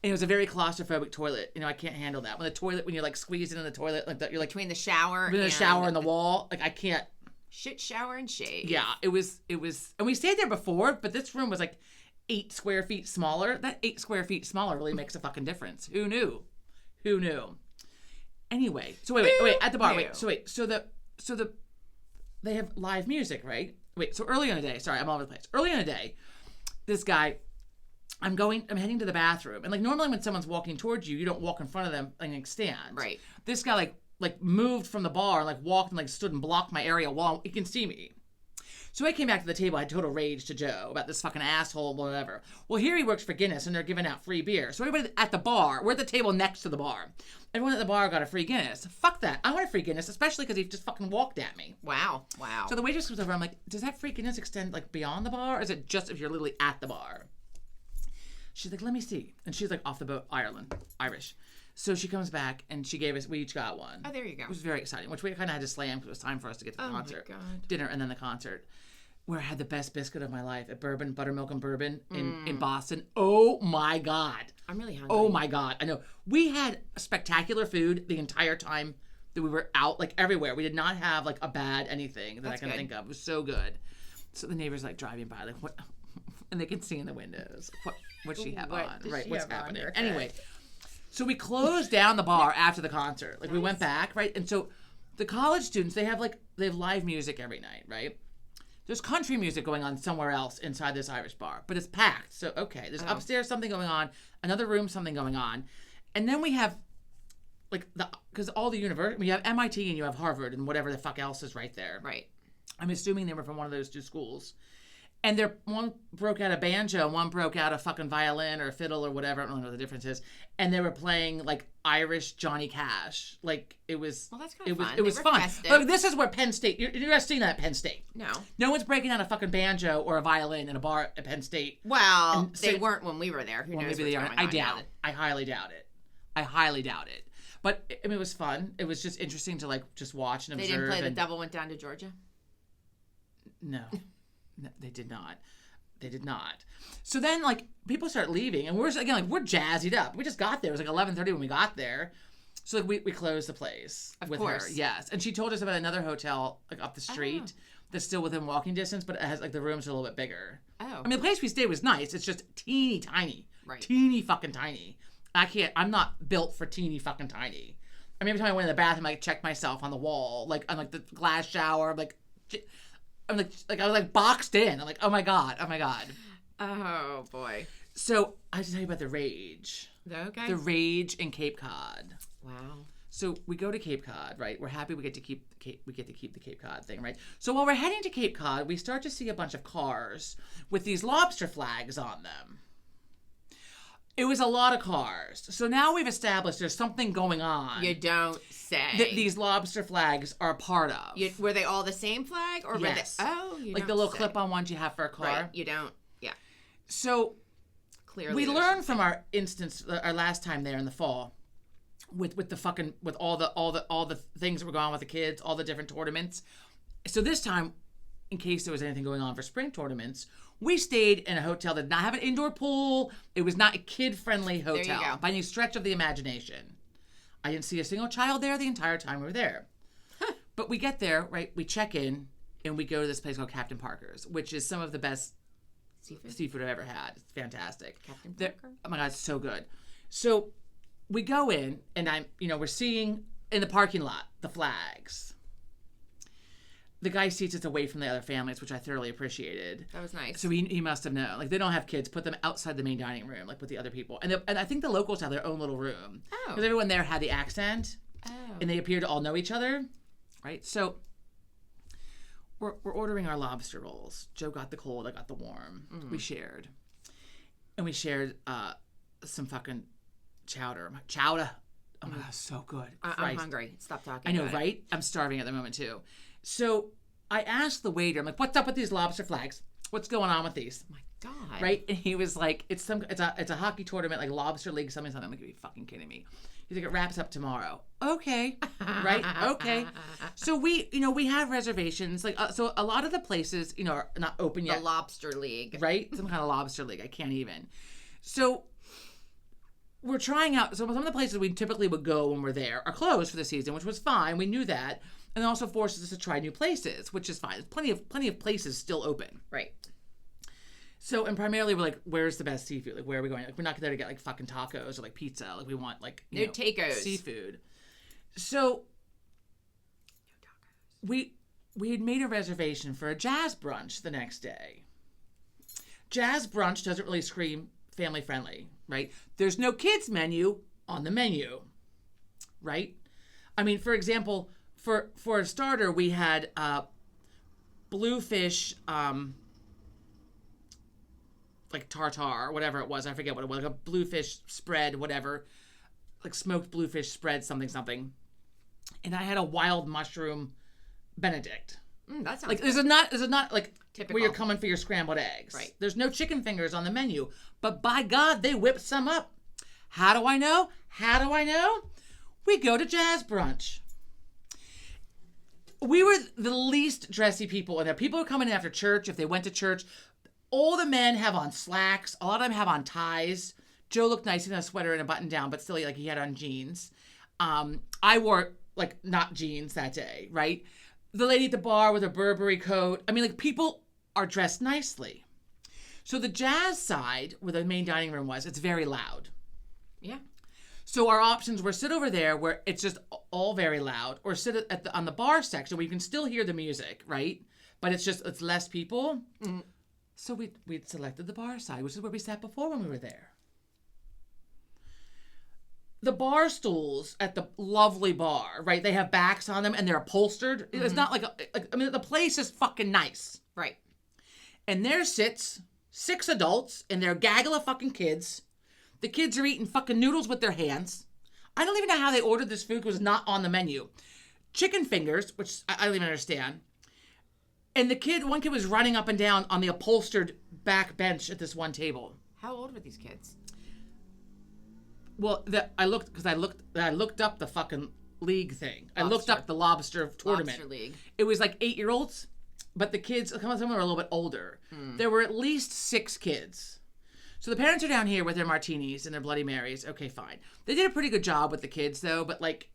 And it was a very claustrophobic toilet. You know, I can't handle that. When you're like squeezing in the toilet, like that, you're like between the shower between the and shower and the wall. Like I can't. shit shower and shade. Yeah, it was, and we stayed there before, but this room was like 8 square feet smaller. That 8 square feet smaller really makes a fucking difference. Who knew? Anyway, so wait, at the bar. So they have live music, right? Wait, so early in the day, sorry, I'm all over the place. Early in the day, this guy, I'm heading to the bathroom, and like normally when someone's walking towards you, you don't walk in front of them and like stand. Right. This guy like moved from the bar and like walked and like stood and blocked my area while he can see me. So I came back to the table. I had total rage to Joe about this fucking asshole, whatever. Well, here he works for Guinness, and they're giving out free beer. So everybody at the bar, we're at the table next to the bar. Everyone at the bar got a free Guinness. Fuck that. I want a free Guinness, especially because he just fucking walked at me. Wow. So the waitress comes over. I'm like, does that free Guinness extend like beyond the bar, or is it just if you're literally at the bar? She's like, let me see. And she's like off the boat, Irish. So she comes back and she gave us, we each got one. Oh, there you go. It was very exciting, which we kind of had to slam because it was time for us to get to the concert. My God. Dinner and then the concert. Where I had the best biscuit of my life at Buttermilk and Bourbon in Boston. Oh my God. I'm really hungry. Oh my God. I know. We had spectacular food the entire time that we were out, like everywhere. We did not have like a bad anything that That's I can good. think of. It was so good. So the neighbors like driving by, like, what? And they can see in the windows. What's she have What on? does Right. she What's have on happening? her Anyway. head? So we closed down the bar after the concert. Like we went back, right? And so the college students, they have live music every night, right? There's country music going on somewhere else inside this Irish bar, but it's packed. So, okay, there's upstairs something going on, another room something going on. And then we have, because all the we have MIT and you have Harvard and whatever the fuck else is right there. Right. I'm assuming they were from one of those 2 schools. And one broke out a banjo, one broke out a fucking violin or a fiddle or whatever. I don't know what the difference is. And they were playing like Irish Johnny Cash. Like it was. Well, that's kind of fun. It was They were fun. festive. But this is where Penn State. You're not seeing that at Penn State. No. No one's breaking out a fucking banjo or a violin in a bar at Penn State. Well, And they so- weren't when we were there. Who knows Maybe what's they are. going I on doubt now. it. I highly doubt it. But I mean, it was fun. It was just interesting to like just watch and They observe. didn't play The and- Devil Went Down to Georgia? No, they did not. They did not. So then, like, people start leaving, and we're jazzied up. We just got there. It was like 11:30 when we got there. So like, we closed the place Of with course. her. Yes, and she told us about another hotel like up the street that's still within walking distance, but it has like the rooms are a little bit bigger. Oh. I mean, the place we stayed was nice. It's just teeny tiny, Right. Teeny fucking tiny. I'm not built for teeny fucking tiny. I mean, every time I went in the bathroom, I checked myself on the wall, like on like the glass shower, I'm like I was like boxed in. I'm like, oh my god. Oh, boy. So I have to tell you about the rage. Okay. The rage in Cape Cod. Wow. So we go to Cape Cod, right? We're happy we get to keep the Cape Cod thing, right? So while we're heading to Cape Cod, we start to see a bunch of cars with these lobster flags on them. It was a lot of cars. So now we've established there's something going on You don't say. that these lobster flags are a part of. Were they all the same flag? Or Yes. were they... Oh, you like don't the little say. clip-on ones you have for a car. Right. You don't... Yeah. So Clearly, we there's learned from our instance, our last time there in the fall, with all the things that were going on with the kids, all the different tournaments. So this time, in case there was anything going on for spring tournaments, we stayed in a hotel that did not have an indoor pool. It was not a kid-friendly hotel go. by any stretch of the imagination. I didn't see a single child there the entire time we were there. But we get there, right? We check in, and we go to this place called Captain Parker's, which is some of the best seafood I've ever had. It's fantastic. Captain Parker? Oh my God, it's so good. So we go in, and we're seeing in the parking lot the flags. The guy seats us away from the other families, which I thoroughly appreciated. That was nice. So he must have known. Like, they don't have kids. Put them outside the main dining room, like with the other people. And I think the locals have their own little room. Oh. Because everyone there had the accent. Oh. And they appear to all know each other. Right? So we're ordering our lobster rolls. Joe got the cold. I got the warm. Mm. We shared. And we shared some fucking chowder. Chowder. Oh my God, so good. I'm hungry. Stop talking. I know, right? I'm starving at the moment too. So I asked the waiter, I'm like, what's up with these lobster flags? What's going on with these? Oh my God. Right? And he was like, it's a hockey tournament, like lobster league, something. I'm like, are you fucking kidding me? He's like, it wraps up tomorrow. Okay. Right? Okay. So we have reservations. Like, so a lot of the places, are not open yet. The Lobster League. Right? Some kind of lobster league. I can't even. So we're trying out. So some of the places we typically would go when we're there are closed for the season, which was fine. We knew that. And it also forces us to try new places, which is fine. There's plenty of places still open. Right. So, and primarily we're like, where's the best seafood? Like, where are we going? Like, we're not there to get like fucking tacos or like pizza. Like, we want like tacos, seafood. So we had made a reservation for a jazz brunch the next day. Jazz brunch doesn't really scream family friendly, right? There's no kids menu on the menu, right? I mean, for example, for a starter, we had bluefish, like tartare, whatever it was. I forget what it was. Like a bluefish spread, whatever. Like smoked bluefish spread, something. And I had a wild mushroom Benedict. That sounds like good. this is not like typical. Where you're coming for your scrambled eggs. Right. There's no chicken fingers on the menu. But by God, they whipped some up. How do I know? We go to jazz brunch. We were the least dressy people in there. People are coming in after church, if they went to church. All the men have on slacks. A lot of them have on ties. Joe looked nice in a sweater and a button down, but still, like, he had on jeans. I wore, like, not jeans that day, right? The lady at the bar with a Burberry coat. I mean, like, people are dressed nicely. So the jazz side, where the main dining room was, it's very loud. Yeah. So our options were sit over there where it's just all very loud, or sit on the bar section where you can still hear the music, right? But it's less people. Mm-hmm. So we'd selected the bar side, which is where we sat before when we were there. The bar stools at the lovely bar, right? They have backs on them and they're upholstered. Mm-hmm. It's not the place is fucking nice. Right. And there sits 6 adults and their gaggle of fucking kids. The kids are eating fucking noodles with their hands. I don't even know how they ordered this food because it was not on the menu. Chicken fingers, which I don't even understand. And one kid was running up and down on the upholstered back bench at this one table. How old were these kids? Well, I looked up the fucking league thing. I looked up the lobster tournament. Lobster league. It was like 8-year-olds, but the kids, some of them were a little bit older. There were at least 6 kids. So the parents are down here with their martinis and their Bloody Marys. Okay, fine. They did a pretty good job with the kids, though, but, like,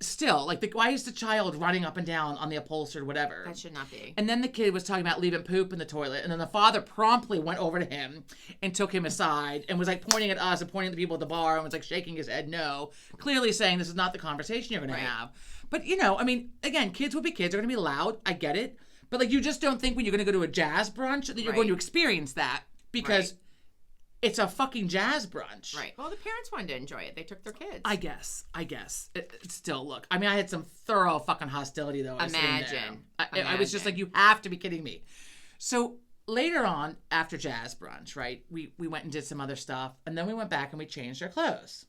still, like, why is the child running up and down on the upholstered whatever? That should not be. And then the kid was talking about leaving poop in the toilet, and then the father promptly went over to him and took him aside and was, like, pointing at us and pointing at the people at the bar and was, like, shaking his head no, clearly saying this is not the conversation you're going to have. But, I mean, again, kids will be kids. They're going to be loud. I get it. But, like, you just don't think when you're going to go to a jazz brunch that you're going to experience that because it's a fucking jazz brunch. Right. Well, the parents wanted to enjoy it. They took their kids. I guess. It still, look. I mean, I had some thorough fucking hostility, though. Imagine. I was just like, you have to be kidding me. So later on, after jazz brunch, right, we went and did some other stuff. And then we went back and we changed our clothes.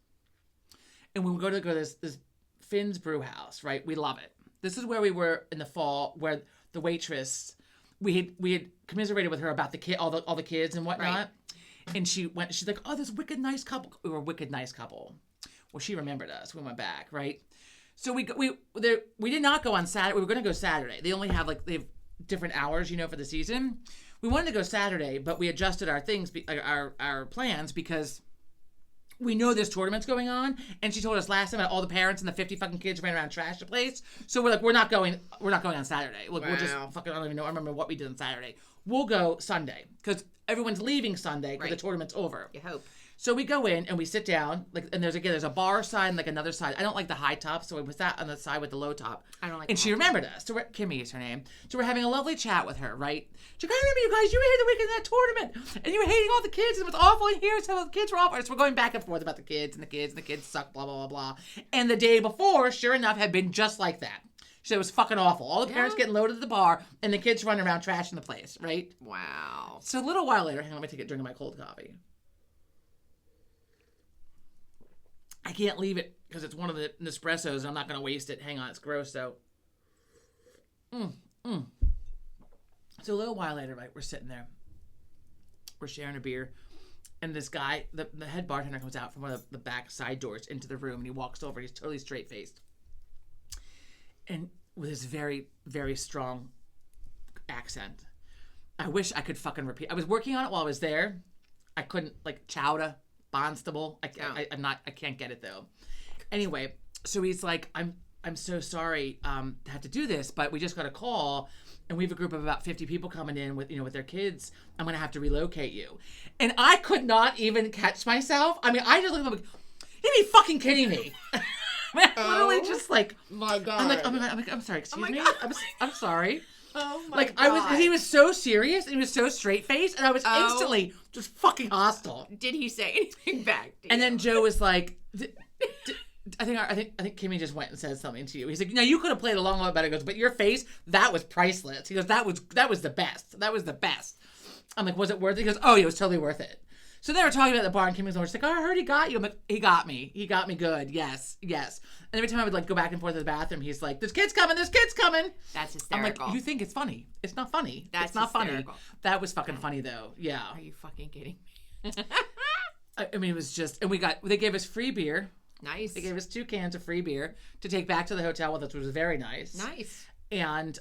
And we would go to this Finn's Brew House, right? We love it. This is where we were in the fall, where the waitress, we had commiserated with her about the kid, all the kids and whatnot. Right. And she's like, oh, this wicked nice couple. We were a wicked nice couple. Well, she remembered us. We went back, right? So we did not go on Saturday. We were going to go Saturday. They only have they have different hours, for the season. We wanted to go Saturday, but we adjusted our things, our plans, because we know there's tournaments going on. And she told us last time that all the parents and the 50 fucking kids ran around and trashed the place. So we're like, we're not going on Saturday. Like, we'll just fucking, I don't even know. I remember what we did on Saturday. We'll go Sunday because everyone's leaving Sunday because the tournament's over. You hope. So we go in and we sit down, and there's a bar side and another side. I don't like the high top, so we sat on the side with the low top. I don't like. And she remembered us. So Kimmy is her name. So we're having a lovely chat with her, right? She's like, I remember you guys. You were here the weekend of that tournament, and you were hating all the kids, and it was awful in here. So the kids were awful. So we're going back and forth about the kids, and the kids suck, blah blah blah blah. And the day before, sure enough, had been just like that. So it was fucking awful. All the parents getting loaded at the bar, and the kids running around trashing the place, right? Wow. So a little while later, hang on, let me take a drink of my cold coffee. I can't leave it because it's one of the Nespressos and I'm not going to waste it. Hang on, it's gross though. So a little while later, right, we're sitting there. We're sharing a beer. And this guy, the head bartender, comes out from one of the back side doors into the room and he walks over. He's totally straight-faced. And with his very, very strong accent. I wish I could fucking repeat. I was working on it while I was there. I couldn't, chowder. Bonstable. I can't get it though. Anyway, so he's like, I'm so sorry to have to do this, but we just got a call and we have a group of about 50 people coming in with their kids. I'm gonna have to relocate you. And I could not even catch myself. I mean, I just looked at him like, you'd be fucking kidding me. Literally just like, my God. I'm sorry, excuse me. God. I'm sorry. Oh my God. Because he was so serious and he was so straight faced, and I was instantly just fucking hostile. Did he say anything back? And then Joe was like, I think Kimmy just went and said something to you. He's like, no, you could have played along a lot better. He goes, but your face, that was priceless. He goes, that was the best. That was the best. I'm like, was it worth it? He goes, oh, yeah, it was totally worth it. So they were talking about the bar, and Kimmy's like, oh, I heard he got you. I'm like, he got me. He got me good. Yes. And every time I would go back and forth to the bathroom, he's like, there's kids coming. That's hysterical. I'm like, you think it's funny? It's not funny. That's not hysterical. Funny. That was fucking funny though. Yeah. Are you fucking kidding me? I mean, it was just, and they gave us free beer. Nice. They gave us 2 cans of free beer to take back to the hotel with us, which was very nice. Nice. And,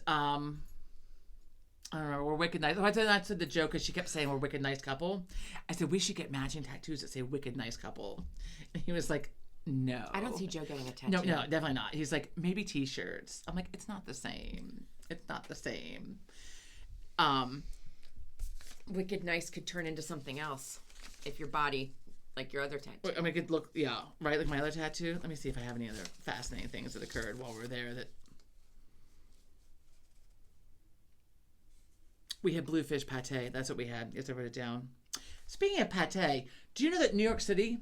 I don't know, we're wicked nice. I said the joke because she kept saying we're a wicked nice couple. I said, we should get matching tattoos that say wicked nice couple. And he was like, no. I don't see Joe getting a tattoo. No, definitely not. He's like, maybe t-shirts. I'm like, it's not the same. Wicked nice could turn into something else if your body, like your other tattoo. I mean, it could look, yeah, right? Like my other tattoo. Let me see if I have any other fascinating things that occurred while we were there that... We had bluefish pate. That's what we had. Yes, I wrote it down. Speaking of pate, do you know that New York City,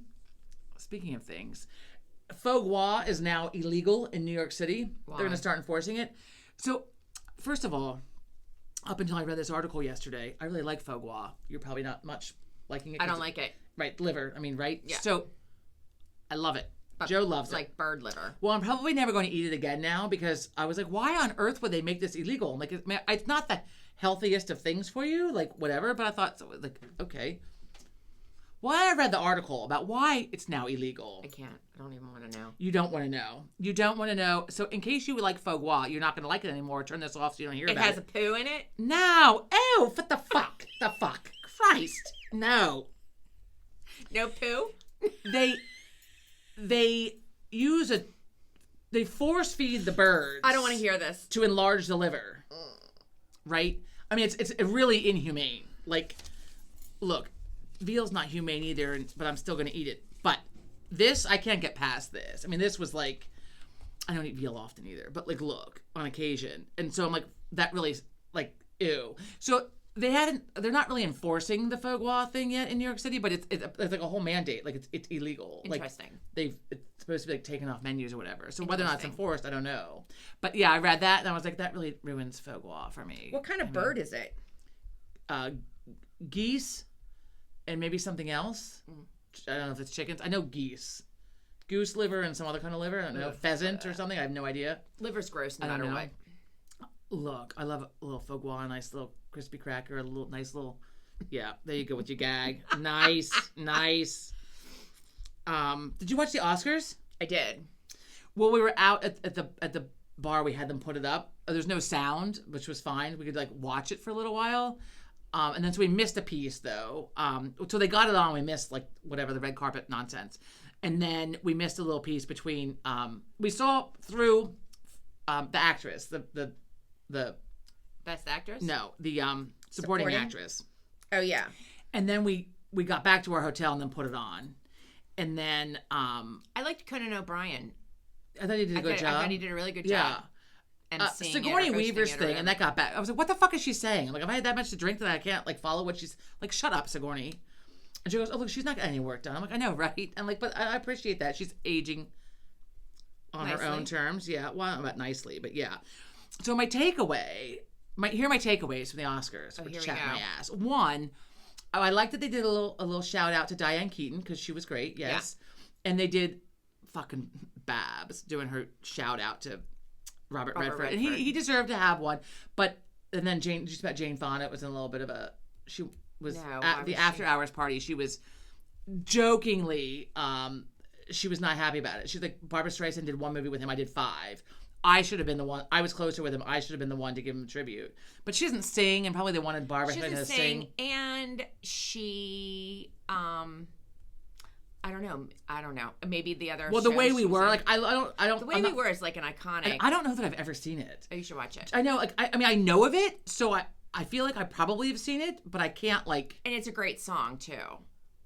speaking of things, foie gras is now illegal in New York City? Why? They're going to start enforcing it. So, first of all, up until I read this article yesterday, I really like foie gras. You're probably not much liking it. I don't like it. Right, liver. I mean, right? Yeah. So, I love it. But Joe loves it. Like bird liver. Well, I'm probably never going to eat it again now because I was like, why on earth would they make this illegal? Like, it's not the healthiest of things for you, like whatever, but I thought, okay. Well, I read the article about why it's now illegal. I can't. I don't even want to know. You don't want to know. So in case you would like foie gras, you're not going to like it anymore. Turn this off so you don't hear about it. It has a poo in it? No. Ew. What the fuck? Christ. No. No poo? They force feed the birds. I don't want to hear this. To enlarge the liver. Right? I mean, it's really inhumane. Like, look, veal's not humane either, but I'm still going to eat it. But this, I can't get past this. I mean, this was like, I don't eat veal often either, but look, on occasion. And so I'm like, that really, ew. So they're not really enforcing the foie gras thing yet in New York City, but it's like a whole mandate. Like, it's illegal. Interesting. It's supposed to be taken off menus or whatever. So whether or not it's enforced, I don't know. But yeah, I read that and I was like, that really ruins foie gras for me. What kind of bird is it? Geese and maybe something else. I don't know if it's chickens. I know geese. Goose liver and some other kind of liver. I don't know. Pheasant or something. I have no idea. Liver's gross no matter what. Look, I love a little foie gras, a nice little crispy cracker, a little nice little Yeah, there you go with your gag. Nice, nice. Did you watch the Oscars? I did. Well, we were out at the bar. We had them put it up. There's no sound, which was fine. We could like watch it for a little while. And then so we missed a piece though. So they got it on. We missed like whatever the red carpet nonsense. And then we missed a little piece between. We saw through the actress, the Best actress? no, the supporting actress. Oh yeah. And then we got back to our hotel and then put it on. And then I liked Conan O'Brien. I thought he did a good job. I thought he did a really good job. Yeah. emceeing it or Sigourney hosting Weaver's it or thing, whatever. and that got back. I was like, what the fuck is she saying? I'm like, have I had that much to drink that I can't like follow what she's like? Shut up, Sigourney. And she goes, oh look, she's not getting any work done. I'm like, I know, right? And like, but I appreciate that she's aging on her own terms. Yeah, well, I don't know about nicely, but yeah. So my takeaway, here are my takeaways from the Oscars. Here we Chat go. my ass. One, I like that they did a little shout out to Diane Keaton because she was great. Yes, and they did fucking Babs doing her shout out to Robert Redford. And he deserved to have one. But and then just about Jane Fonda was in a little bit of a at the after hours party. She was jokingly she was not happy about it. She's like, Barbara Streisand did one movie with him, I did 5. I should have been the one. I was closer with him. I should have been the one to give him tribute. But she doesn't sing, and probably they wanted Barbara to sing. And she, I don't know. Maybe the other. Well, The Way We Were, like I don't. The Way We Were is like an iconic. I don't know that I've ever seen it. Oh, you should watch it. I know, like I mean, I know of it, so I feel like I probably have seen it, but I can't like. And it's a great song too,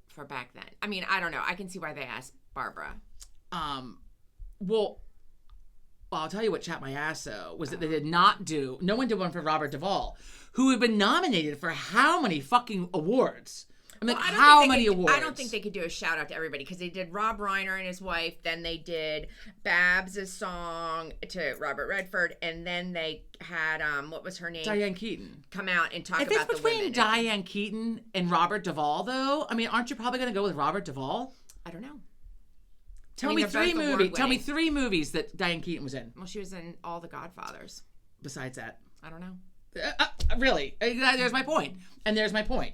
for back then. I mean, I don't know. I can see why they asked Barbara. Well, I'll tell you what chapped my ass though was that they did not do. No one did one for Robert Duvall, who had been nominated for how many fucking awards? I mean, how many awards? I don't think they could do a shout out to everybody because they did Rob Reiner and his wife. Then they did Babs' song to Robert Redford, and then they had what was her name? Diane Keaton. Come out and talk If about it's the women. between Diane Keaton and Robert Duvall, though, I mean, aren't you probably going to go with Robert Duvall? I don't know. Tell me 3 movies. Tell me 3 movies that Diane Keaton was in. Well, she was in all the Godfathers. Besides that, I don't know. Really, there's my point, and there's my point.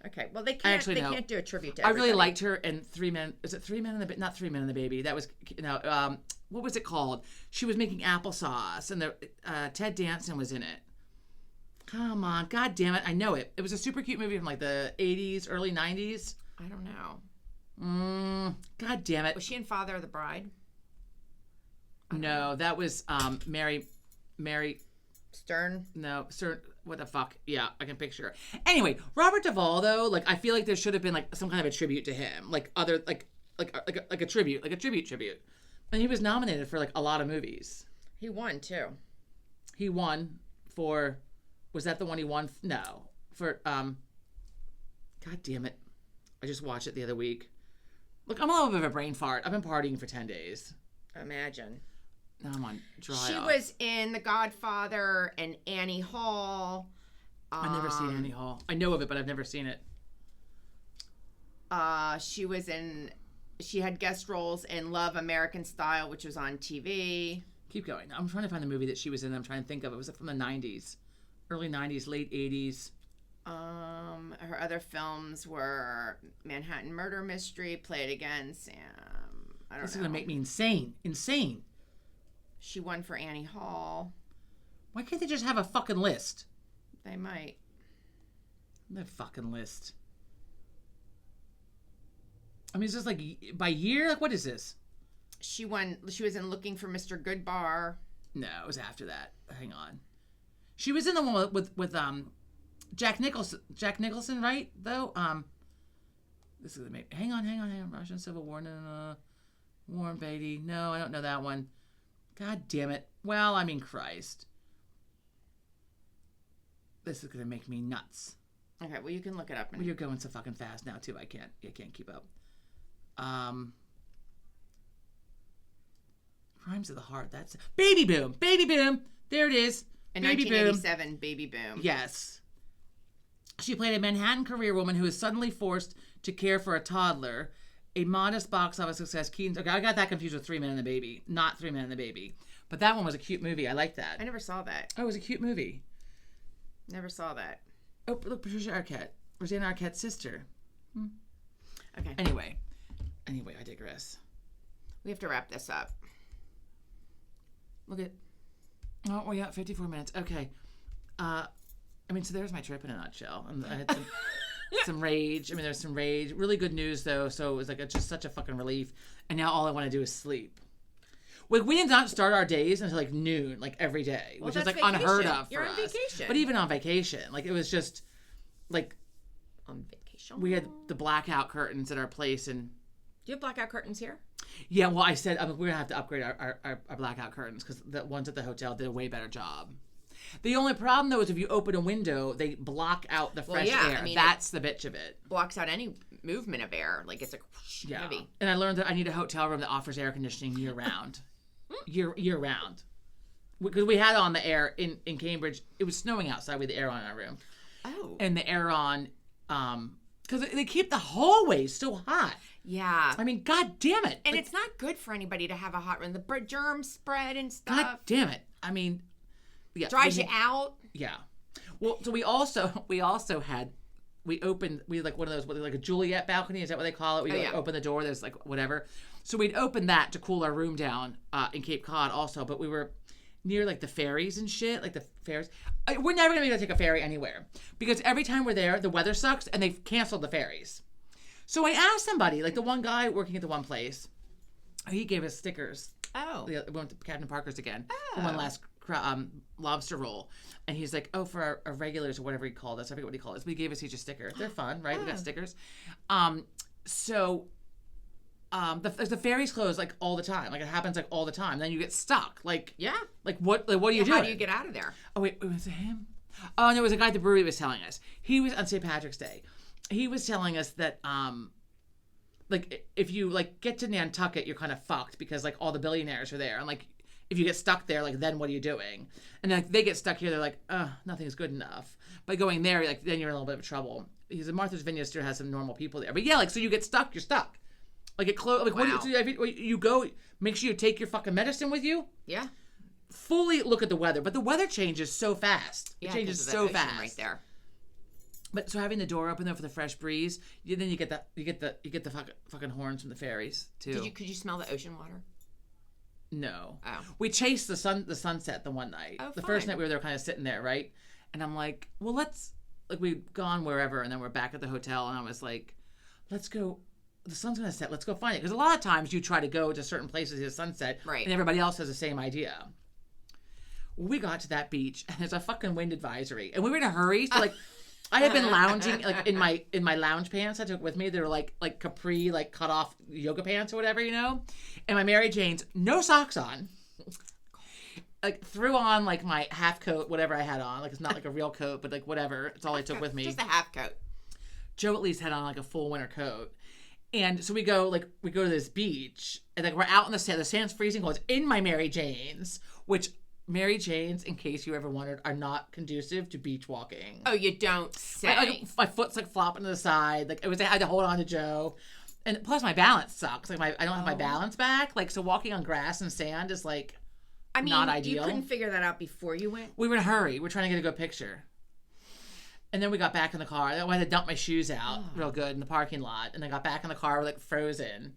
Okay, well they can't. They can't do a tribute to. I really liked her in 3 Men. Is it 3 Men and the not 3 Men and the Baby? That was what was it called? She was making applesauce, and Ted Danson was in it. Come on, God damn it, I know it. It was a super cute movie from like the 80s, early 90s. I don't know. God damn it. Was she in Father of the Bride? No, that was Mary Stern. No, Stern. What the fuck? Yeah, I can picture her. Anyway, Robert Duvall though, like I feel like there should have been like some kind of a tribute to him, like other like a tribute, like a tribute. And he was nominated for like a lot of movies. He won too. He won for. Was that the one he won? No, for God damn it! I just watched it the other week. Look, I'm a little bit of a brain fart. I've been partying for 10 days. Imagine. Now I'm on dry. She was in The Godfather and Annie Hall. I've never seen Annie Hall. I know of it, but I've never seen it. She had guest roles in Love American Style, which was on TV. Keep going. I'm trying to find the movie that she was in. I'm trying to think of. It was from the 90s, early 90s, late 80s. Her other films were Manhattan Murder Mystery, Play It Again, Sam. I don't know. This is gonna make me insane. Insane. She won for Annie Hall. Why can't they just have a fucking list? They might. The fucking list. I mean, is this like by year? Like, what is this? She won. She was in Looking for Mr. Goodbar. No, it was after that. Hang on. She was in the one with Jack Nicholson. Jack Nicholson, right? Though. This is amazing. Hang on. Russian Civil War. No. Warren Beatty. No, I don't know that one. God damn it. Well, I mean, Christ. This is gonna make me nuts. Okay, well you can look it up. Well, you're going so fucking fast now too. I can't keep up. Crimes of the Heart. That's Baby Boom. Baby Boom. There it is. In Baby 1987, Baby Boom. Yes. She played a Manhattan career woman who is suddenly forced to care for a toddler. A modest box office success. Keaton's. Okay, I got that confused with 3 Men and the Baby. Not 3 Men and the Baby. But that one was a cute movie. I like that. I never saw that. Oh, it was a cute movie. Never saw that. Oh, look, Patricia Arquette. Rosanna Arquette's sister. Okay. Anyway, I digress. We have to wrap this up. Look at. Oh, we got 54 minutes. Okay. So there's my trip in a nutshell. I had some rage. There's some rage. Really good news though. So it was like just such a fucking relief. And now all I want to do is sleep. Like we did not start our days until like noon, like every day, which is like vacation. unheard of You're for on us. vacation. But even on vacation, like it was just like On vacation. we had the blackout curtains at our place, and Do you have blackout curtains here? yeah, well, I said we're gonna have to upgrade our blackout curtains because the ones at the hotel did a way better job. The only problem though is if you open a window, they block out the fresh air. That's the bitch of it. Blocks out any movement of air. Like it's heavy. And I learned that I need a hotel room that offers air conditioning year round. year round. Because we had on the air in Cambridge. It was snowing outside. We had the air on in our room. Oh. And the air on, because they keep the hallways so hot. Yeah. God damn it. And it's not good for anybody to have a hot room. The germs spread and stuff. God damn it. Yeah. Dries you out. Yeah. Well, so we had like one of those, like a Juliet balcony. Is that what they call it? We open the door. There's like whatever. So we'd open that to cool our room down in Cape Cod also. But we were near like the ferries and shit, like the ferries. We're never going to be able to take a ferry anywhere because every time we're there, the weather sucks and they've canceled the ferries. So I asked somebody, like the one guy working at the one place, he gave us stickers. Oh. We went to Captain Parker's again for one last lobster roll. And he's like, oh, for our regulars or whatever he called us. I forget what he called us. But he gave us each a sticker. They're fun, right? We got stickers. The ferries close like all the time. Like it happens like all the time. Then you get stuck. Like what are you doing? How do you get out of there? Oh wait, was it him? Oh, no, it was a guy at the brewery was telling us. He was on St. Patrick's Day. He was telling us that like if you like get to Nantucket, you're kind of fucked because like all the billionaires are there, and like if you get stuck there, like then what are you doing? And then they get stuck here, they're like, nothing's good enough. By going there, like then you're in a little bit of trouble. He said Martha's Vineyard still has some normal people there, but yeah, like so you get stuck, you're stuck. Like it close. Like wow. You go, make sure you take your fucking medicine with you. Yeah. Fully look at the weather, but the weather changes so fast. It changes so fast right there. But so having the door open though for the fresh breeze, then you get the fucking horns from the ferries too. Could you smell the ocean water? No. Oh. We chased the sunset the one night. Oh, the first night we were there kind of sitting there, right? And I'm like, well, we'd gone wherever and then we're back at the hotel and I was like, let's go. The sun's going to set. Let's go find it. Because a lot of times you try to go to certain places to the sunset right. and everybody else has the same idea. We got to that beach and there's a fucking wind advisory. And we were in a hurry. So like I had been lounging like in my lounge pants I took with me. They were like capri, like cut off yoga pants or whatever, you know? And my Mary Jane's, no socks on. Like threw on like my half coat, whatever I had on. Like it's not like a real coat, but like whatever. It's all I took with me. Just a half coat. Joe at least had on like a full winter coat. And so we go to this beach and like we're out in the sand. The sand's freezing cold. It's in my Mary Jane's, which Mary Jane's, in case you ever wondered, are not conducive to beach walking. Oh, you don't say. My foot's like flopping to the side. Like I had to hold on to Joe. And plus my balance sucks. Like I don't have my balance back. Like so walking on grass and sand is like not ideal. You couldn't figure that out before you went? We were in a hurry. We're trying to get a good picture. And then we got back in the car. I had to dump my shoes out real good in the parking lot. And I got back in the car, we're like frozen.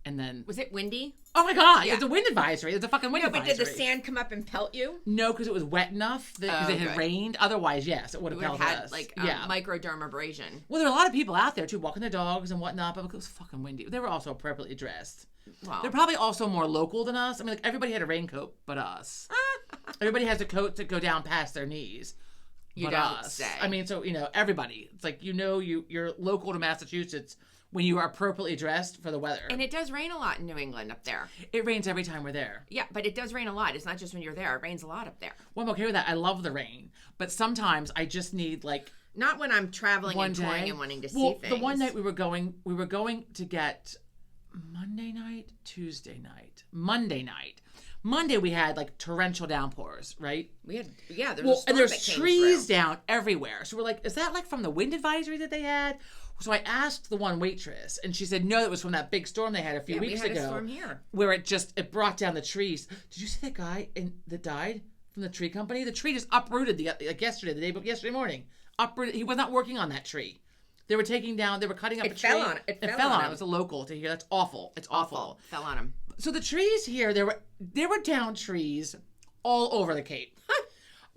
And then... Was it windy? Oh my God. Yeah. It's a wind advisory. It's a fucking wind advisory. But did the sand come up and pelt you? No, because it was wet enough because it had rained. Otherwise, yes, it would have pelted us. Like microdermabrasion. Well, there were a lot of people out there too, walking their dogs and whatnot, but it was fucking windy. They were also appropriately dressed. Wow. They're probably also more local than us. I mean, like everybody had a raincoat but us. Everybody has a coat that go down past their knees. You don't say. I mean, so, everybody. It's like, you're local to Massachusetts when you are appropriately dressed for the weather. And it does rain a lot in New England up there. It rains every time we're there. Yeah, but it does rain a lot. It's not just when you're there. It rains a lot up there. Well, I'm okay with that. I love the rain. But sometimes I just need, not when I'm traveling and touring and wanting to see things. The one night we were going to get Monday night, Tuesday night, Monday night. Monday we had torrential downpours, right? There was and there's trees down everywhere. So we're like, is that from the wind advisory that they had? So I asked the one waitress, and she said no, it was from that big storm they had a few weeks ago. We had a storm here where it brought down the trees. Did you see that guy that died from the tree company? The tree just uprooted yesterday morning. Uprooted. He was not working on that tree. They were taking down. They were cutting up a tree. It fell on it. him. It was a local to here. That's awful. It's awful. Fell on him. So the trees here, there were down trees all over the Cape.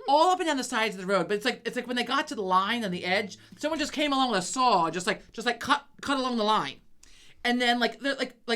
All up and down the sides of the road, but it's like when they got to the line on the edge, someone just came along with a saw, just like cut along the line, and then like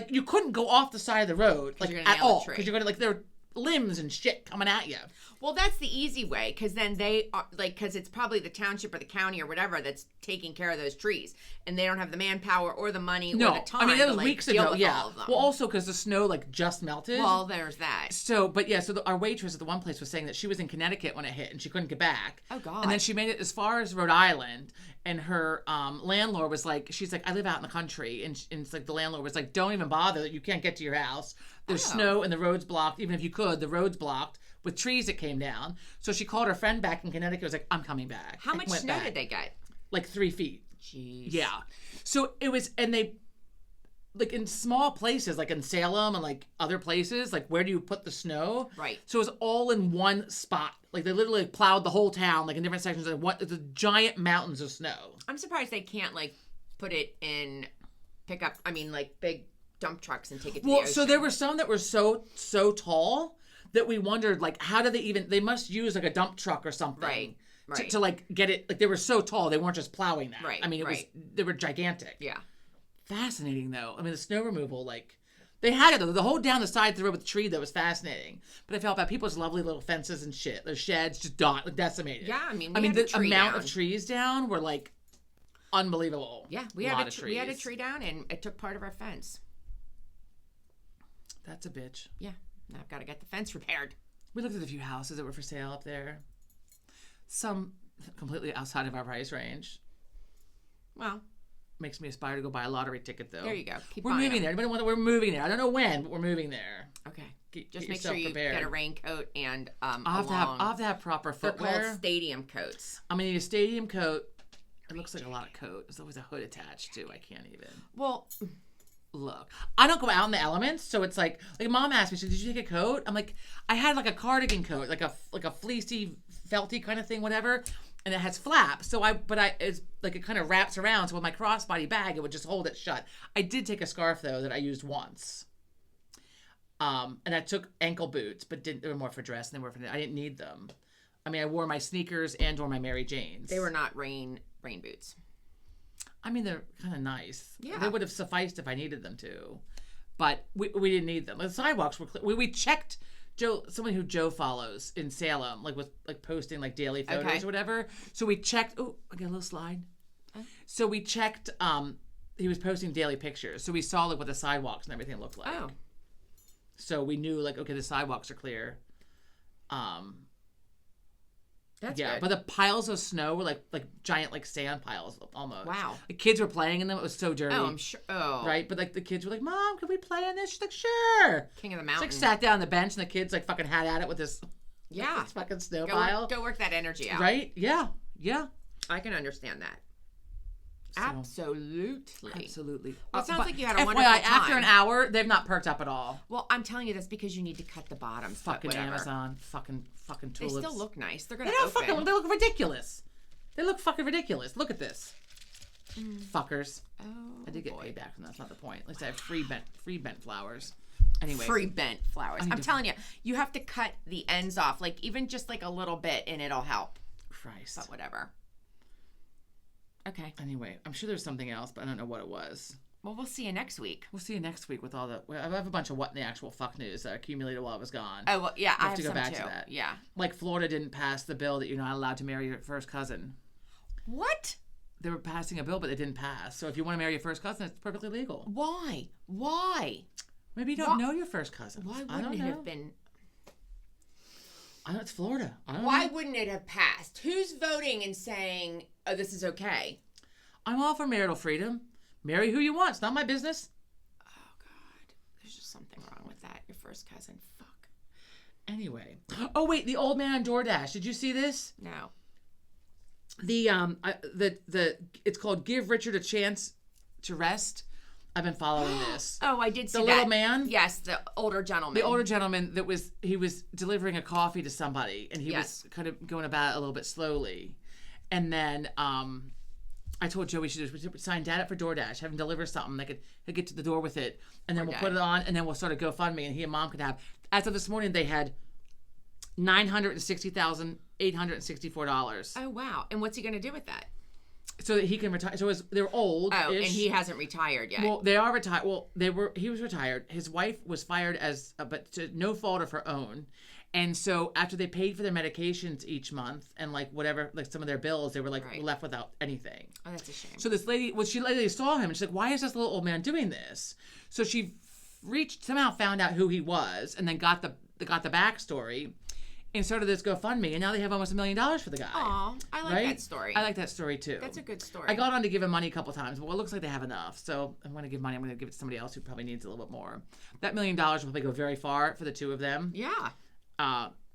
you couldn't go off the side of the road like at all because you're gonna like there were limbs and shit coming at you. Well, that's the easy way because then they are because it's probably the township or the county or whatever that's taking care of those trees, and they don't have the manpower or the money or the time. I mean that was to, weeks deal ago. with Yeah. all of them. Well, also because the snow like just melted. Well, there's that. So, but yeah, so our waitress at the one place was saying that she was in Connecticut when it hit and she couldn't get back. Oh God. And then she made it as far as Rhode Island, and her landlord was like, she's like, I live out in the country, and it's like the landlord was like, don't even bother, you can't get to your house. There's snow and the road's blocked. Even if you could, the road's blocked with trees that came down. So she called her friend back in Connecticut. Was like, I'm coming back. How much snow did they get? Like 3 feet. Jeez. Yeah. So it was, and they, like in small places, like in Salem and like other places, like where do you put the snow? Right. So it was all in one spot. Like they literally plowed the whole town, like in different sections. Like the giant mountains of snow. I'm surprised they can't like put it in pickup. I mean, like big dump trucks and take it to the ocean. So there were some that were so tall that we wondered like how do they must use like a dump truck or something. Right. To like get it, like they were so tall they weren't just plowing that. Right. I mean they were gigantic. Yeah. Fascinating though. I mean the snow removal, like they had it though. The whole down the side of the road with the tree that was fascinating. But I felt bad. People's lovely little fences and shit. Their sheds just decimated. Yeah, I mean the amount of trees down were like unbelievable. Yeah, we had a tree down and it took part of our fence. That's a bitch. Yeah. Now I've got to get the fence repaired. We looked at a few houses that were for sale up there. Some completely outside of our price range. Well, makes me aspire to go buy a lottery ticket though. There you go. We're moving there. Anybody want? We're moving there. I don't know when, but we're moving there. Okay. Just make sure you get a raincoat and I'll have to have proper footwear. They're called stadium coats. I'm gonna need a stadium coat. It looks like a lot of coat. There's always a hood attached too. I can't even. Well, look, I don't go out in the elements, so it's like mom asked me, she said, did you take a coat? I'm like, I had like a cardigan coat, like a fleecy, felty kind of thing, whatever, and it has flaps. So it's like it kind of wraps around. So with my crossbody bag, it would just hold it shut. I did take a scarf though that I used once, and I took ankle boots, but they were more for dress than they were for. I didn't need them. I mean, I wore my sneakers and wore my Mary Janes. They were not rain boots. I mean, they're kind of nice. Yeah. They would have sufficed if I needed them to. But we didn't need them. The sidewalks were clear. We checked someone who Joe follows in Salem, like was like posting like daily photos or whatever. So we checked. Oh, I got a little slide. So we checked. He was posting daily pictures. So we saw like what the sidewalks and everything looked like. Oh. So we knew like, okay, the sidewalks are clear. That's good. But the piles of snow were like giant like sand piles almost. Wow. The kids were playing in them. It was so dirty. Oh, I'm sure. Oh. Right? But like the kids were like, Mom, can we play in this? She's like, sure. King of the mountain. She's like sat down on the bench and the kids like fucking had at it with this this fucking snow pile. Go work that energy out. Right? Yeah. Yeah. I can understand that. So, Absolutely. Well, it sounds like you had a FYI, wonderful time. after an hour, they've not perked up at all. Well, I'm telling you this because you need to cut the bottoms. Fucking Amazon. Fucking tulips. They still look nice. They're gonna They look ridiculous. They look fucking ridiculous. Look at this. Fuckers. Oh, I did get paid back from that. That's not the point. At least I have free bent flowers. Anyway. Free bent flowers. I'm telling you, you have to cut the ends off, like even just like a little bit, and it'll help. Christ. But whatever. Okay. Anyway, I'm sure there's something else, but I don't know what it was. Well, we'll see you next week. We'll see you next week with all the. I have a bunch of what in the actual fuck news that accumulated while I was gone. Oh well, yeah, I have to go some back too. to that. Yeah. Like Florida didn't pass the bill that you're not allowed to marry your first cousin. What? They were passing a bill, but they didn't pass. So if you want to marry your first cousin, it's perfectly legal. Why? Maybe you don't know your first cousin. Why wouldn't it have been? I know it's Florida. Why wouldn't it have passed? Who's voting and saying, "Oh, this is okay"? I'm all for marital freedom. Marry who you want. It's not my business. Oh, God. There's just something wrong with that. Your first cousin. Fuck. Anyway. Oh, wait. The old man on DoorDash. Did you see this? No. It's called Give Richard a Chance to Rest. I've been following this. Oh, I did see the that. little man? Yes, the older gentleman. The older gentleman he was delivering a coffee to somebody, and he was kind of going about it a little bit slowly. And then, I told Joey she should sign Dad up for DoorDash, have him deliver something. They could get to the door with it, and then we'll put it on, and then we'll start a GoFundMe, and he and Mom could have. As of this morning, they had $960,864. Oh wow! And what's he going to do with that? So that he can retire. So they're old. Oh, and he hasn't retired yet. Well, they are retired. Well, he was retired. His wife was fired but to no fault of her own. And so after they paid for their medications each month and like whatever, like some of their bills, they were like left without anything. Oh, that's a shame. So this lady, she literally saw him and she's like, why is this little old man doing this? So she somehow found out who he was and then got the backstory and started this GoFundMe. And now they have almost $1 million for the guy. Aw, I like that story. I like that story too. That's a good story. I got on to give him money a couple times, but it looks like they have enough. So I'm going to give money. I'm going to give it to somebody else who probably needs a little bit more. That $1 million will probably go very far for the two of them. Yeah.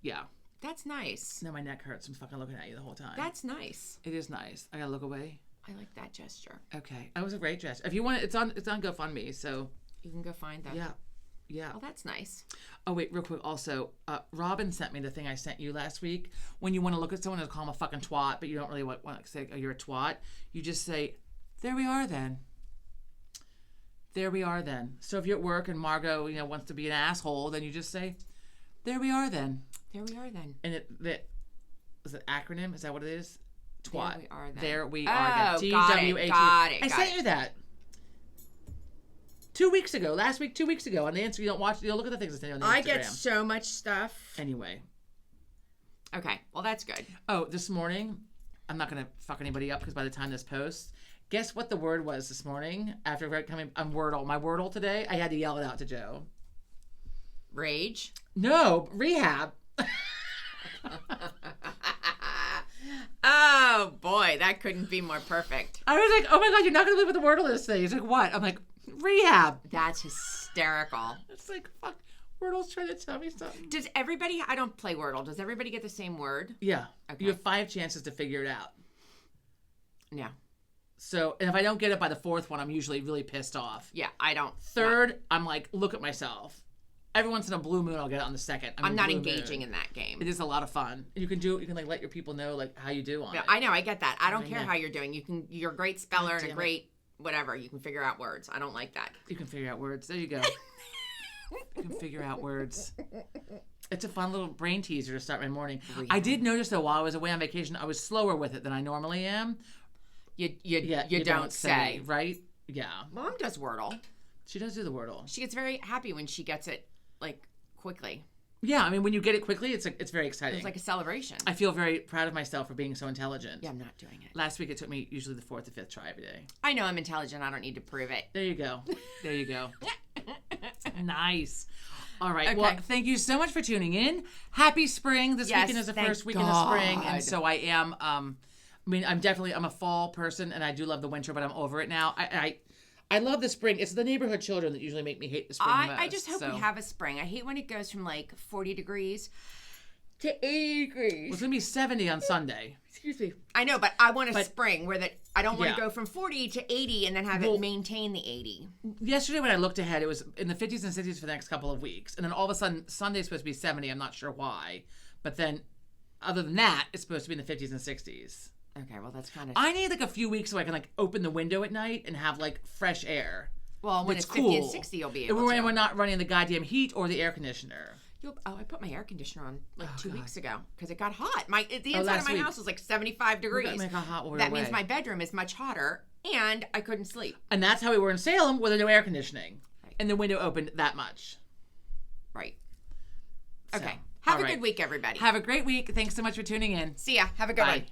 Yeah. That's nice. Now my neck hurts from fucking looking at you the whole time. That's nice. It is nice. I gotta look away. I like that gesture. Okay. That was a great gesture. If you want it, it's on GoFundMe, so you can go find that. Yeah. Oh, that's nice. Oh wait, real quick. Also, Robin sent me the thing I sent you last week. When you want to look at someone and call them a fucking twat, but you don't really want to say, oh, you're a twat, you just say, there we are then. There we are then. So if you're at work and Margot, wants to be an asshole, then you just say, there we are then. There we are then. And it was it acronym? Is that what it is? Twat. There we are then. There we are then. TWAT. Got it. I sent you that 2 weeks ago. Last week, 2 weeks ago. On the Instagram, you don't look at the things I sent you on the Instagram. I get so much stuff. Anyway. Okay. Well, that's good. Oh, this morning, I'm not gonna fuck anybody up because by the time this posts, guess what the word was this morning after coming on Wordle. My Wordle today, I had to yell it out to Joe. Rage? No, rehab. Oh boy, that couldn't be more perfect. I was like, oh my God, you're not going to believe what the Wordle is today. He's like, what? I'm like, rehab. That's hysterical. It's like, fuck, Wordle's trying to tell me something. Does everybody, I don't play Wordle, does everybody get the same word? Yeah. Okay. You have 5 chances to figure it out. Yeah. So, and if I don't get it by the 4th one, I'm usually really pissed off. Yeah, I don't. 3rd, I'm like, look at myself. Every once in a blue moon, I'll get it on the 2nd. I'm not engaging in that game. It is a lot of fun. You can like let your people know like how you do on it. I know, I get that. I don't care how you're doing. You're a great speller and a great whatever. You can figure out words. I don't like that. You can figure out words. There you go. You can figure out words. It's a fun little brain teaser to start my morning. I did notice though while I was away on vacation, I was slower with it than I normally am. You don't say. Right? Yeah. Mom does Wordle. She does do the Wordle. She gets very happy when she gets it like quickly. Yeah, I mean when you get it quickly, it's very exciting. It's like a celebration. I feel very proud of myself for being so intelligent. Yeah, I'm not doing it. Last week it took me usually the 4th or 5th try every day. I know I'm intelligent. I don't need to prove it. There you go. There you go. Nice. All right. Okay. Well, thank you so much for tuning in. Happy spring. This weekend is the first weekend of spring, and so I am. I mean, I'm a fall person, and I do love the winter, but I'm over it now. I love the spring. It's the neighborhood children that usually make me hate the spring the most. I just hope we have a spring. I hate when it goes from like 40 degrees to 80 degrees. Well, it's going to be 70 on Sunday. Excuse me. I know, but I want a spring where I don't want to go from 40 to 80 and then have it maintain the 80. Yesterday when I looked ahead, it was in the 50s and 60s for the next couple of weeks. And then all of a sudden, Sunday's supposed to be 70. I'm not sure why. But then, other than that, it's supposed to be in the 50s and 60s. Okay, well, that's kind of... I need like a few weeks so I can like open the window at night and have like fresh air. Well, when it's 50 and 60, you'll be able to. When we're not running the goddamn heat or the air conditioner. I put my air conditioner on like 2 weeks ago because it got hot. The inside of my house was like 75 degrees. That means my bedroom is much hotter and I couldn't sleep. And that's how we were in Salem with no air conditioning. Right. And the window opened that much. Right. Okay. Have a good week, everybody. Have a great week. Thanks so much for tuning in. See ya. Have a good one.